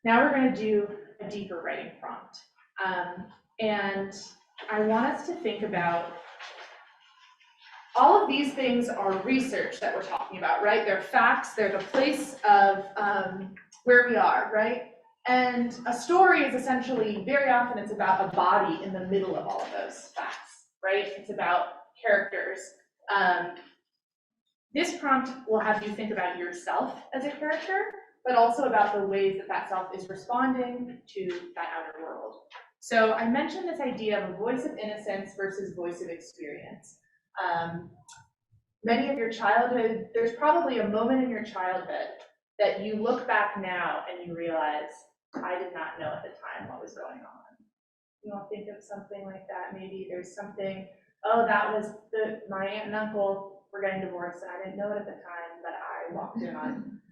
now we're going to do a deeper writing prompt. And I want us to think about all of these things are research that we're talking about, right? They're facts, they're the place of where we are, right? And a story is essentially, very often it's about a body in the middle of all of those facts, right? It's about characters. This prompt will have you think about yourself as a character, but also about the ways that self is responding to that outer world. So I mentioned this idea of a voice of innocence versus voice of experience. Many of your childhood, there's probably a moment in your childhood that you look back now and you realize, I did not know at the time what was going on. You don't think of something like that. Maybe there's something, oh, that was my aunt and uncle were getting divorced and I didn't know it at the time, but I walked in on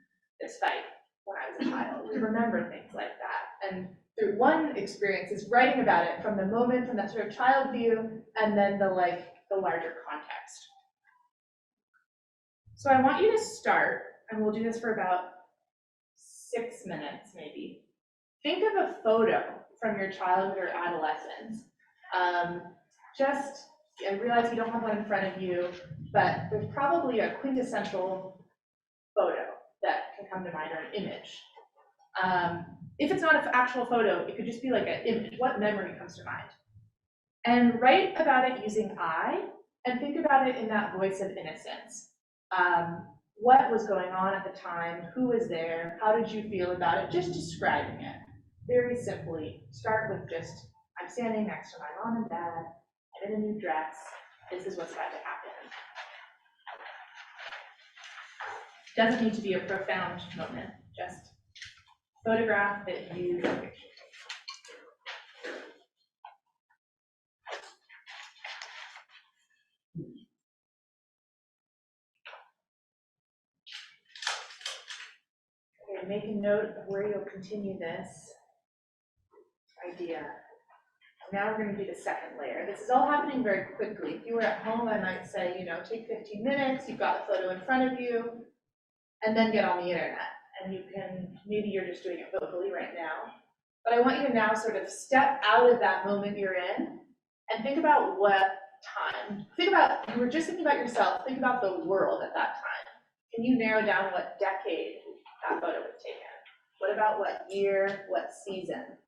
this fight when I was a child. We remember things like that. And through one experience is writing about it from the moment, from that sort of child view, and then the larger context. So I want you to start, and we'll do this for about 6 minutes maybe. Think of a photo from your childhood or adolescence. I realize you don't have one in front of you, but there's probably a quintessential photo that can come to mind, or an image. If it's not an actual photo, it could just be like an image. What memory comes to mind? And write about it using I, and think about it in that voice of innocence. What was going on at the time? Who was there? How did you feel about it? Just describing it. Very simply, start with just, I'm standing next to my mom and dad, I'm in a new dress, this is what's about to happen. Doesn't need to be a profound moment, just photograph that you picture. Okay, make a note of where you'll continue this idea. Now we're going to do the second layer. This is all happening very quickly. If you were at home, I might say, take 15 minutes, you've got the photo in front of you, and then get on the internet. And you can, maybe you're just doing it vocally right now, but I want you to now sort of step out of that moment you're in and think about what time. You were just thinking about yourself, think about the world at that time. Can you narrow down what decade that photo was taken? What about what year, what season?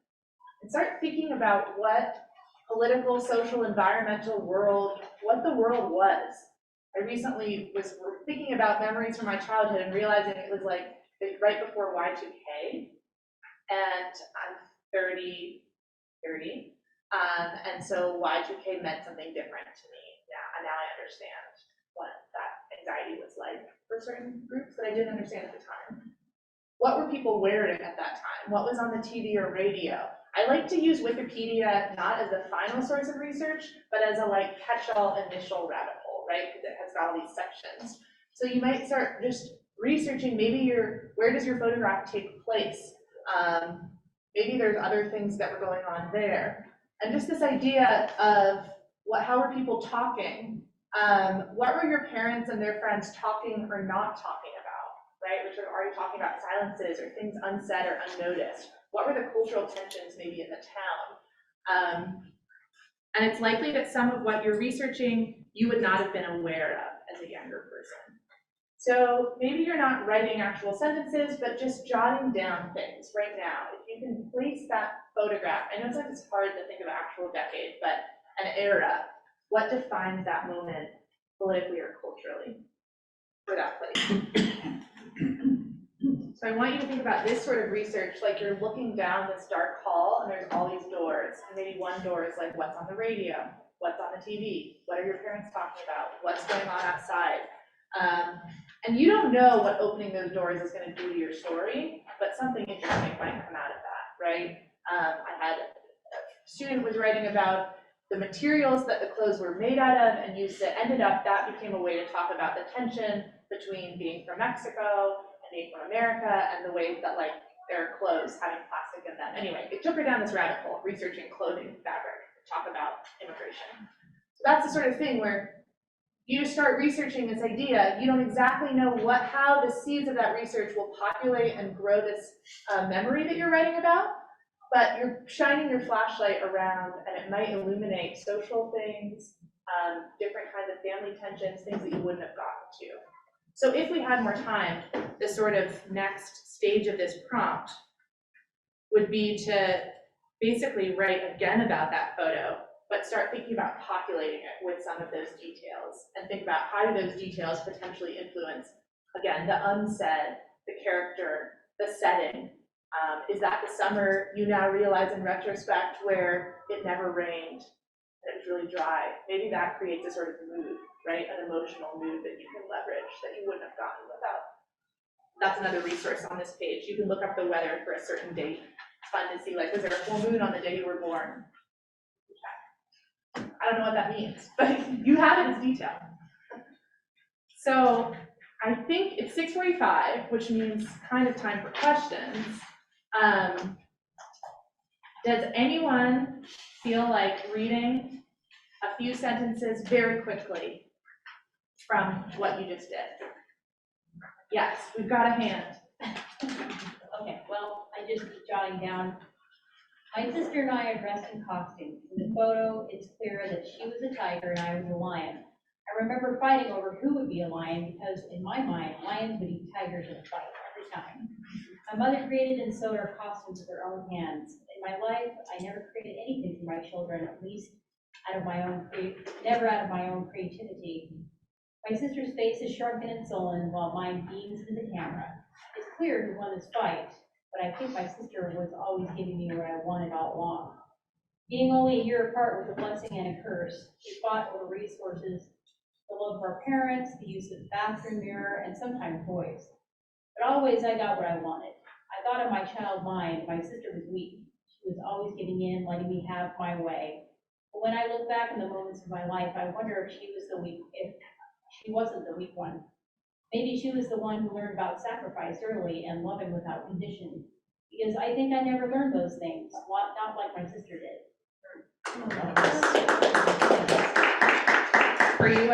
and start thinking about what political, social, environmental world, what the world was. I recently was thinking about memories from my childhood and realizing it was like right before Y2K, and I'm 30, and so Y2K meant something different to me. And now I understand what that anxiety was like for certain groups that I didn't understand at the time. What were people wearing at that time? What was on the TV or radio? I like to use Wikipedia not as the final source of research, but as a like catch-all initial rabbit hole, right? Because it has got all these sections. So you might start just researching, maybe where does your photograph take place? Maybe there's other things that were going on there. And just this idea of how are people talking? What were your parents and their friends talking or not talking about, right? Which are you talking about silences or things unsaid or unnoticed? What were the cultural tensions maybe in the town? And it's likely that some of what you're researching you would not have been aware of as a younger person. So maybe you're not writing actual sentences, but just jotting down things right now. If you can place that photograph, I know sometimes it's hard to think of an actual decade, but an era, what defines that moment politically or culturally for that place? So I want you to think about this sort of research like you're looking down this dark hall and there's all these doors, and maybe one door is like what's on the radio, what's on the TV, what are your parents talking about, what's going on outside. And you don't know what opening those doors is going to do to your story, but something interesting might come out of that, right? I had a student was writing about the materials that the clothes were made out of, and ended up that became a way to talk about the tension between being from Mexico and being from America, and the ways that like there are clothes having plastic in them. Anyway, it took her down this rabbit hole, researching clothing fabric to talk about immigration. So that's the sort of thing where you start researching this idea, you don't exactly know how the seeds of that research will populate and grow this memory that you're writing about, but you're shining your flashlight around and it might illuminate social things, different kinds of family tensions, things that you wouldn't have gotten to. So if we had more time, the sort of next stage of this prompt would be to basically write again about that photo, but start thinking about populating it with some of those details and think about how do those details potentially influence, again, the unsaid, the character, the setting. Is that the summer you now realize in retrospect where it never rained and it was really dry? Maybe that creates a sort of mood, right? An emotional mood that you can leverage that you wouldn't have gotten without. That's another resource on this page. You can look up the weather for a certain date. It's fun to see, like, was there a full moon on the day you were born? I don't know what that means, but you have it as detail. So I think it's 6:45, which means kind of time for questions. Does anyone feel like reading a few sentences very quickly from what you just did? Yes, we've got a hand. Okay, well, I just jotting down. My sister and I are dressed in costumes. In the photo, it's clear that she was a tiger and I was a lion. I remember fighting over who would be a lion because in my mind, lions would eat tigers in a fight every time. My mother created and sewed our costumes with her own hands. In my life, I never created anything for my children, at least never out of my own creativity. My sister's face is shrunken and sullen while mine beams into the camera. It's clear who won this fight, but I think my sister was always giving me what I wanted all along. Being only a year apart was a blessing and a curse. We fought over resources, the love of our parents, the use of the bathroom mirror, and sometimes boys. But always I got what I wanted. I thought in my child mind, my sister was weak. She was always giving in, letting me have my way. But when I look back in the moments of my life, I wonder if she wasn't the weak one. Maybe she was the one who learned about sacrifice early and loving without condition. Because I think I never learned those things, not like my sister did. For you,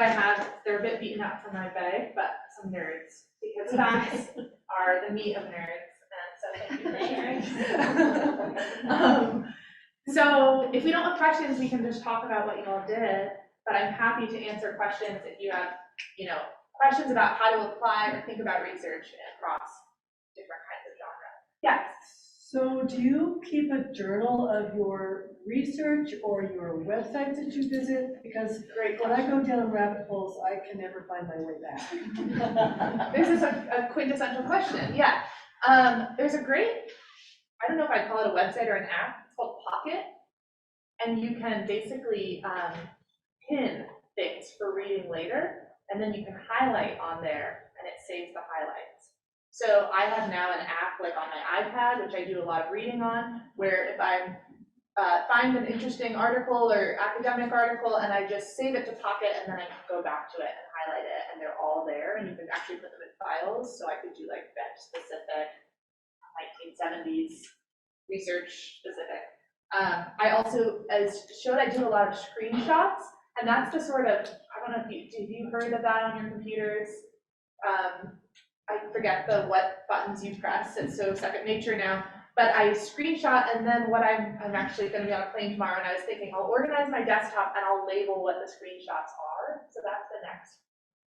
they're a bit beaten up from my bag, but some nerds, because facts are the meat of nerds, and so thank you. So if we don't have questions, we can just talk about what you all did, but I'm happy to answer questions if you have, questions about how to apply or think about research across different kinds of genre. Yes? So do you keep a journal of your research or your websites that you visit? Because Great when I question. go down rabbit holes, I can never find my way back. This is a quintessential question, yeah. There's a great, I don't know if I'd call it a website or an app, it's called Pocket. And you can basically pin things for reading later, and then you can highlight on there, and it saves the highlights. So I have now an app like on my iPad, which I do a lot of reading on, where if I find an interesting article or academic article, and I just save it to Pocket, and then I can go back to it and highlight it, and they're all there, and you can actually put them in files. So I could do like bench-specific, 1970s, research-specific. I also, as showed, I do a lot of screenshots, and that's the sort of, I don't know if you heard of that on your computers? I forget what buttons you press, it's so second nature now, but I screenshot, and then what I'm actually gonna be on a plane tomorrow, and I was thinking, I'll organize my desktop and I'll label what the screenshots are, so that's the next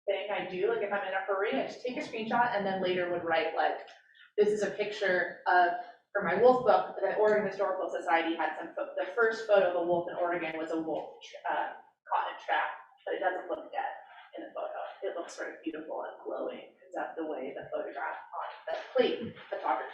thing I do. Like if I'm in a hurry, I just take a screenshot and then later would write like, this is a picture of, for my wolf book, the Oregon Historical Society had the first photo of a wolf in Oregon was a wolf caught in a trap, but it doesn't look dead in the photo. It looks sort of beautiful and glowing because of the way the photograph on the plate photography.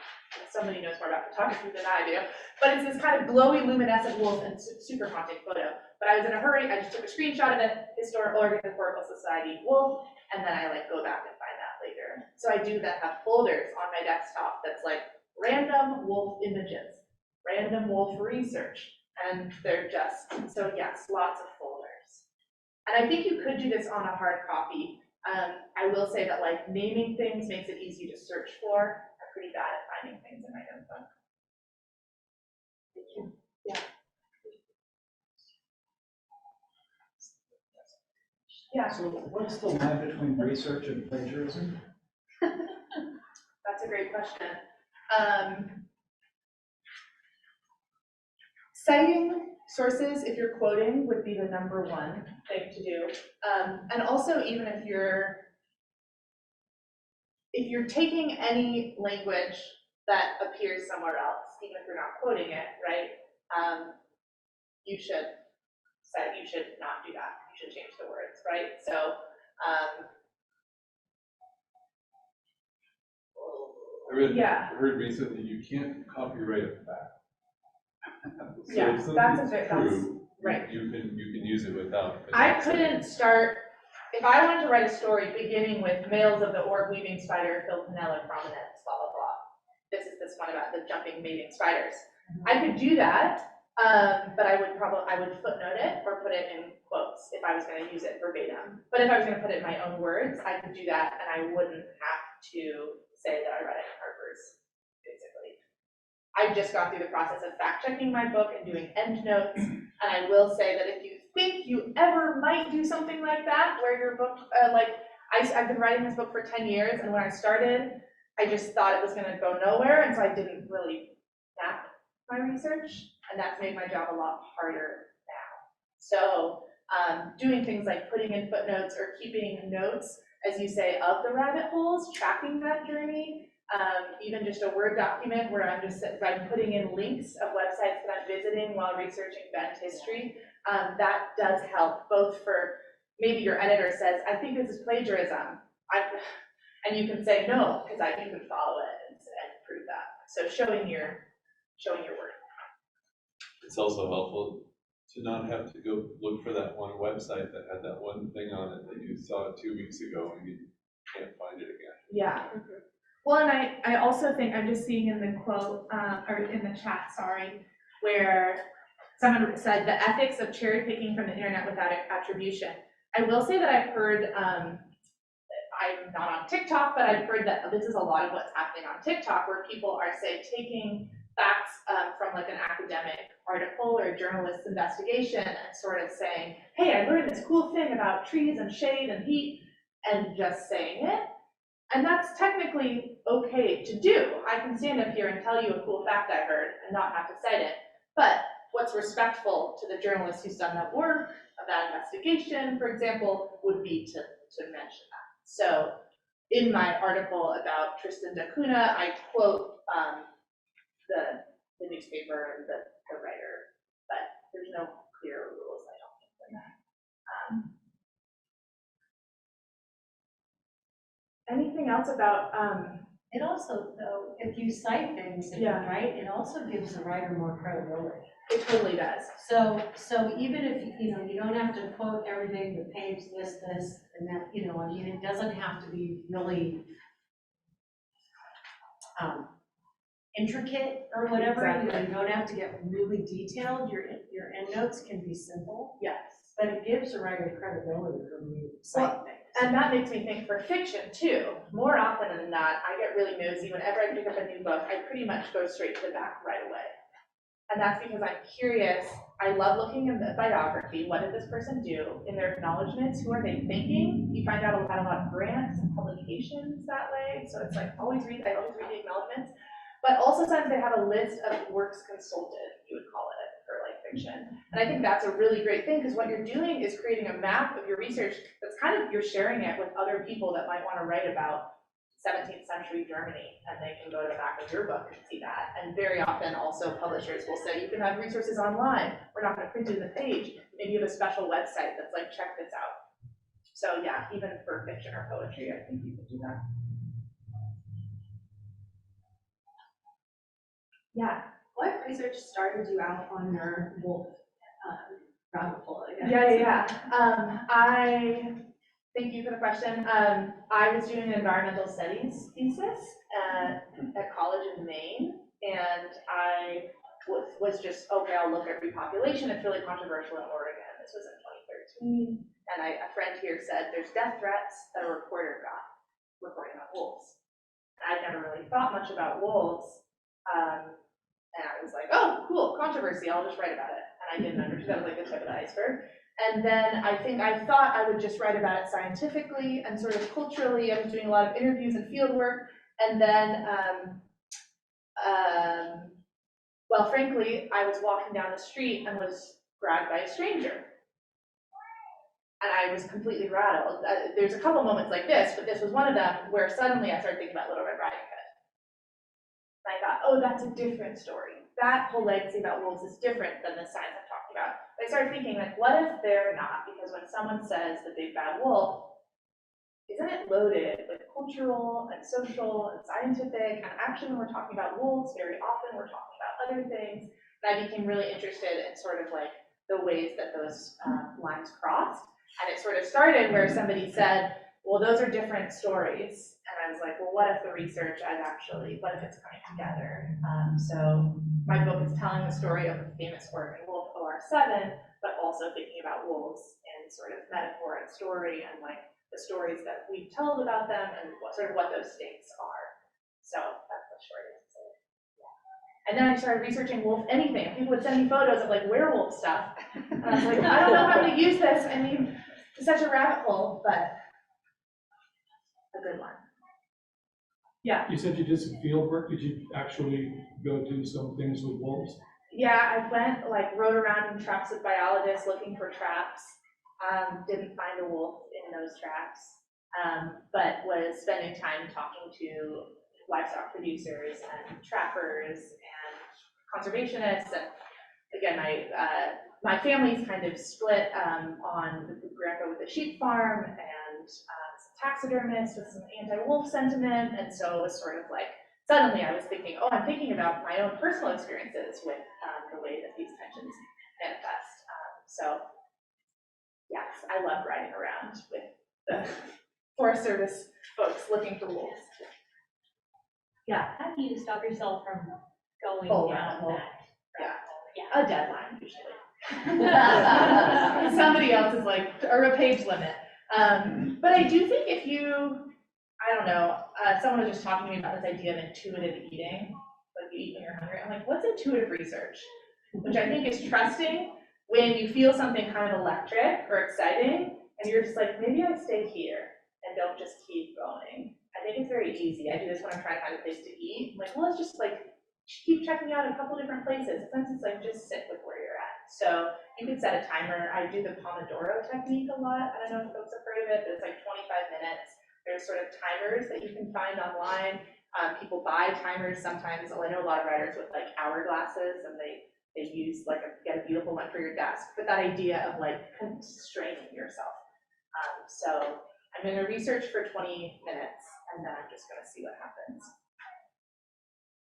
Somebody knows more about photography than I do, but it's this kind of glowy, luminescent wolf and super haunting photo. But I was in a hurry, I just took a screenshot of it, Oregon Historical Society wolf, and then I like go back and find that later. So I do that, have folders on my desktop that's like random wolf images, random wolf research, and they're just, so yes, lots of folders. And I think you could do this on a hard copy. I will say that like naming things makes it easy to search for. I'm pretty bad at finding things in my notebook. Thank you. Yeah. Yeah. So what's the line between research and plagiarism? That's a great question. Citing sources, if you're quoting, would be the number one thing to do. And also, even if you're taking any language that appears somewhere else, even if you're not quoting it, right? You should not do that. You should change the words, right? So, I heard recently you can't copyright a fact. So yeah, if that's a something's bit, true, right. You can use it without. I couldn't start, if I wanted to write a story beginning with males of the orb weaving spider, Philponella prominence, blah, blah, blah. This is this one about the jumping mating spiders. I could do that, but I would footnote it or put it in quotes if I was going to use it verbatim. But if I was going to put it in my own words, I could do that and I wouldn't have to say that I read it in Harper's, basically. I've just gone through the process of fact checking my book and doing endnotes, and I will say that if you think you ever might do something like that, where your book, I've been writing this book for 10 years, and when I started, I just thought it was going to go nowhere, and so I didn't really map my research, and that's made my job a lot harder now. So doing things like putting in footnotes or keeping notes, as you say, of the rabbit holes, tracking that journey, even just a Word document where I'm putting in links of websites that I'm visiting while researching Bend history, that does help, both for maybe your editor says, I think this is plagiarism, and you can say no, because you can follow it and prove that. So showing your work. It's also helpful to not have to go look for that one website that had that one thing on it that you saw 2 weeks ago and you can't find it again. Yeah. Well, and I also think, I'm just seeing in the quote, or in the chat, sorry, where someone said the ethics of cherry picking from the internet without attribution. I will say that I've heard, I'm not on TikTok, but I've heard that this is a lot of what's happening on TikTok, where people are, say, taking facts from like an academic article or journalist's investigation and sort of saying, hey, I learned this cool thing about trees and shade and heat, and just saying it. And that's technically okay to do. I can stand up here and tell you a cool fact I heard and not have to cite it. But what's respectful to the journalist who's done that work of that investigation, for example, would be to mention that. So in my article about Tristan da Cunha, I quote the newspaper and the writer, but there's no clear rules, I don't think, for that. Anything else about, It also, though, if you cite things, right, it also gives the writer more credibility. it totally does. So even if, you know, you don't have to quote everything, the page, this, and that, you know, I mean, it doesn't have to be really intricate or whatever, you know, you don't have to get really detailed, your endnotes can be simple, Yes. but it gives the writer credibility when you cite things. And that makes me think for fiction too, more often than not, I get really nosy. Whenever I pick up a new book, I pretty much go straight to the back right away. And that's because I'm curious. I love looking at the biography. What did this person do in their acknowledgments? Who are they thanking? You find out about a lot of grants and publications that way. So it's like, I always read the acknowledgments. But also sometimes they have a list of works consulted, you would call it, for like fiction. And I think that's a really great thing, because what you're doing is creating a map of your research that's kind of, you're sharing it with other people that might want to write about 17th century Germany, and they can go to the back of your book and see that. And very often also publishers will say, you can have resources online. We're not going to print it in the page. Maybe you have a special website that's like, check this out. So yeah, even for fiction or poetry, I think you can do that. Yeah. What research started you out on your wolf rabbit hole, I guess? I thank you for the question. I was doing an environmental studies thesis at college in Maine, and I was just, okay, I'll look at repopulation. It's really controversial in Oregon. This was in 2013, and a friend here said there's death threats that a reporter got reporting on wolves. And I'd never really thought much about wolves. And I was like, oh, cool, controversy, I'll just write about it. And I didn't understand, that was like the tip of the iceberg. And then I thought I would just write about it scientifically and sort of culturally. I was doing a lot of interviews and field work. And then, well, frankly, I was walking down the street and was grabbed by a stranger. And I was completely rattled. There's a couple moments like this, but this was one of them where suddenly I started thinking about Little Red Riding Hood. And I thought, oh, that's a different story. That whole legacy about wolves is different than the signs I'm talking about. But I started thinking, like, what if they're not? Because when someone says the big bad wolf, isn't it loaded with cultural and social and scientific? And actually, when we're talking about wolves, very often we're talking about other things. And I became really interested in sort of like the ways that those lines crossed. And it sort of started where somebody said, well, those are different stories. And I was like, well, what if the research what if it's coming together? So my book is telling the story of the famous Oregon wolf, OR7, but also thinking about wolves in sort of metaphor and story, and like the stories that we've told about them and what those stakes are. So that's the short answer. Yeah. And then I started researching wolf anything. People would send me photos of like werewolf stuff. And I was like, I don't know how to use this. I mean, it's such a rabbit hole, but a good one. Yeah. You said you did some field work. Did you actually go do some things with wolves? Yeah, I went, rode around in traps with biologists looking for traps. Didn't find a wolf in those traps, but was spending time talking to livestock producers and trappers and conservationists. And again, my family's kind of split on the grandpa with the sheep farm and taxidermist with some anti-wolf sentiment, and so it was sort of like, suddenly I was thinking, oh, I'm thinking about my own personal experiences with the way that these tensions manifest. So yes, I love riding around with the Forest Service folks looking for wolves. Yeah. How do you stop yourself from going Oh, down wow. that? A deadline usually. Somebody else is like, or a page limit. But I do think if you, I don't know, someone was just talking to me about this idea of intuitive eating, like you eat when you're hungry. I'm like, what's intuitive research? Which I think is trusting when you feel something kind of electric or exciting, and you're just like, maybe I stay here and don't just keep going. I think it's very easy. I do this when I'm trying to find a place to eat. I'm like, well, let's just keep checking out a couple different places. Sometimes it's like, just sit with where you're at. So you can set a timer. I do the Pomodoro technique a lot. I don't know if folks have heard of it, but it's like 25 minutes. There's sort of timers that you can find online. People buy timers sometimes. Oh, I know a lot of writers with like hourglasses, and they use like get a beautiful one for your desk. But that idea of like constraining yourself. So I'm going to research for 20 minutes, and then I'm just going to see what happens.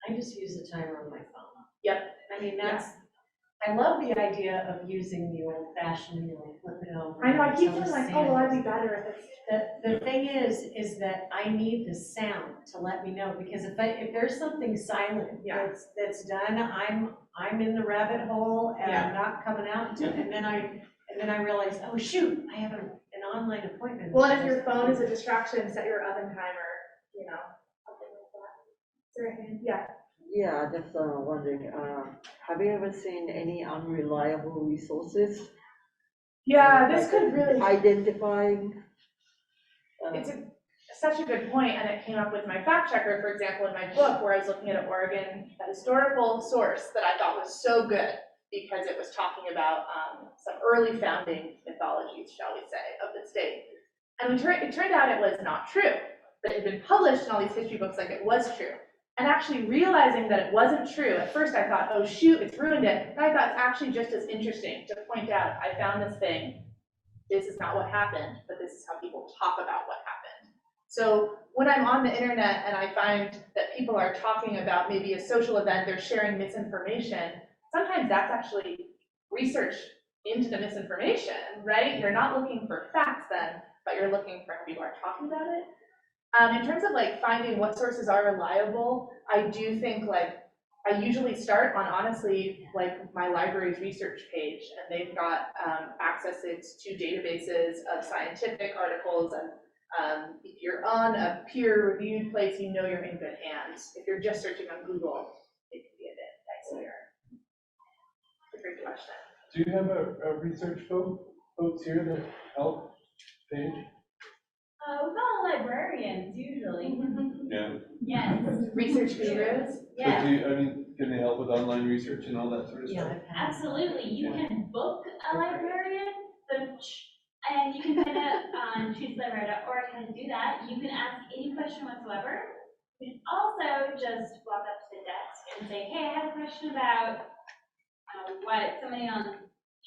I just use the timer on my phone. Yep. I mean, I love the idea of using the old fashioned, flip it over. I know, I keep some feeling like, oh, well, I'd be sand. better if it's. The thing is that I need the sound to let me know, because if there's something silent that's done, I'm in the rabbit hole and I'm not coming out to it, and then I realize, oh shoot, I have an online appointment. Well, and if your phone is a distraction, set your oven timer, something like that. Is there a hand? Yeah. Yeah, just wondering, have you ever seen any unreliable resources? Yeah, this could really. Identifying. It's such a good point, and it came up with my fact checker, for example, in my book, where I was looking at a historical source that I thought was so good because it was talking about some early founding mythologies, shall we say, of the state. And it turned out it was not true, but it had been published in all these history books like it was true. And actually realizing that it wasn't true, at first I thought, oh shoot, it's ruined it. And I thought it's actually just as interesting to point out, I found this thing, this is not what happened, but this is how people talk about what happened. So when I'm on the internet and I find that people are talking about maybe a social event, they're sharing misinformation, sometimes that's actually research into the misinformation, right? You're not looking for facts then, but you're looking for how people are talking about it. In terms of like finding what sources are reliable, I do think I usually start on honestly like my library's research page, and they've got accesses to databases of scientific articles, and if you're on a peer-reviewed place, you're in good hands. If you're just searching on Google, it can be a bit dicier. It's a great question. Do you have a research folks here that help Paige? We call them librarians usually. Yeah. Yes. Research gurus? Yes. But can they help with online research and all that sort of stuff? Absolutely. You can book a librarian, and you can sign up on chooselibrary.org how to do that. You can ask any question whatsoever. You can also just walk up to the desk and say, hey, I have a question about what somebody on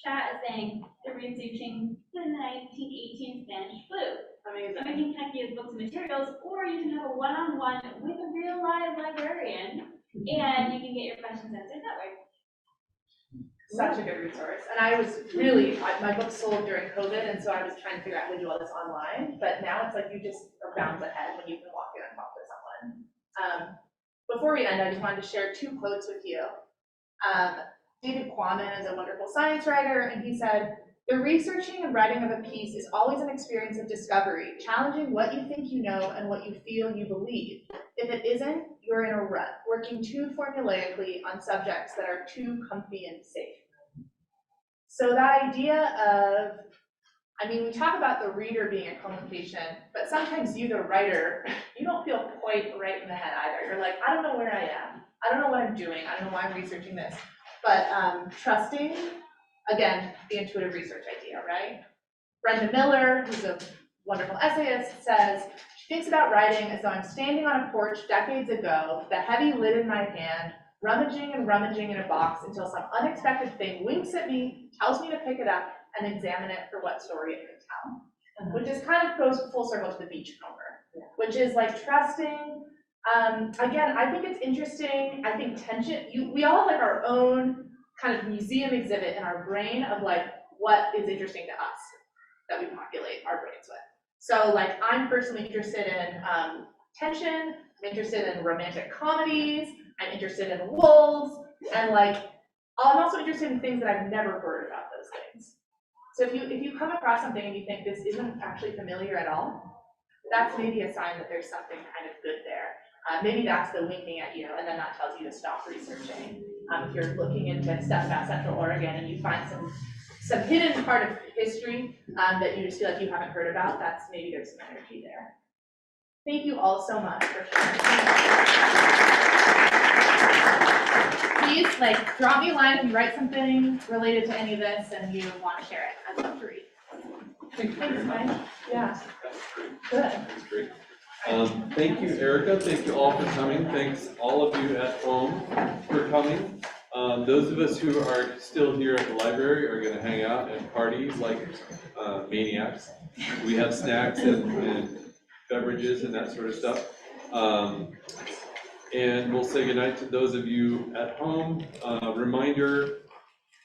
chat is saying. They're researching the 1918 Spanish flu. Amazing. So we can connect you with books and materials, or you can have a one-on-one with a real live librarian, and you can get your questions answered that way. Such a good resource. And I was my book sold during COVID, and so I was trying to figure out how to do all this online, but now it's like you just are bounds ahead when you can walk in and talk to someone. Before we end, I just wanted to share 2 quotes with you. David Quammen is a wonderful science writer, and he said, "The researching and writing of a piece is always an experience of discovery, challenging what you think you know and what you feel you believe. If it isn't, you're in a rut, working too formulaically on subjects that are too comfy and safe." So that idea of, we talk about the reader being a co-location, but sometimes you, the writer, you don't feel quite right in the head either. You're like, I don't know where I am. I don't know what I'm doing. I don't know why I'm researching this. But trusting, again, the intuitive research idea, right? Brenda Miller, who's a wonderful essayist, says, she thinks about writing as though I'm standing on a porch decades ago, the heavy lid in my hand, rummaging and rummaging in a box until some unexpected thing winks at me, tells me to pick it up and examine it for what story it can tell. Which is kind of goes full circle to the Beachcomber, which is like trusting. Again, I think it's interesting. I think tension, we all have like our own kind of museum exhibit in our brain of like what is interesting to us that we populate our brains with. So like I'm personally interested in tension, I'm interested in romantic comedies, I'm interested in wolves, and like I'm also interested in things that I've never heard about those things. So if you come across something and you think this isn't actually familiar at all, that's maybe a sign that there's something kind of good there. Maybe that's the winking at you, and then that tells you to stop researching. If you're looking into stuff about Central Oregon and you find some hidden part of history that you just feel like you haven't heard about, that's maybe there's some energy there. Thank you all so much for sharing. Please, drop me a line if you write something related to any of this and you want to share it. I'd love to read. Thanks, Mike. Yeah. That's great. Good. That's great. Thank you, Erica. Thank you all for coming. Thanks all of you at home for coming. Those of us who are still here at the library are going to hang out and party like maniacs. We have snacks and beverages and that sort of stuff. And we'll say goodnight to those of you at home. Reminder,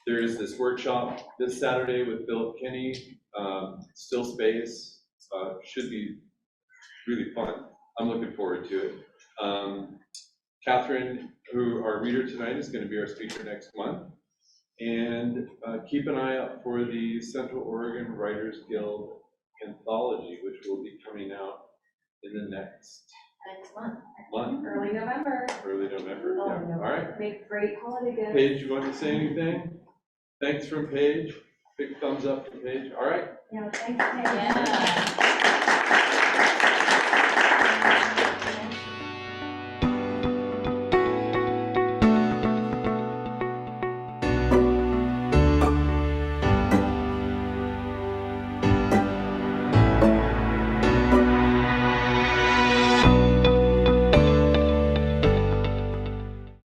there's this workshop this Saturday with Philip Kenny, Still Space. Should be really fun. I'm looking forward to it. Catherine, who our reader tonight, is going to be our speaker next month. And keep an eye out for the Central Oregon Writers Guild anthology, which will be coming out in the next month. month. Early November. Early November. Oh, Yeah. no. All right. Make great holiday gifts. Paige, you want to say anything? Thanks from Paige. Big thumbs up from Paige. All right. Yeah, thanks, Paige. Yeah.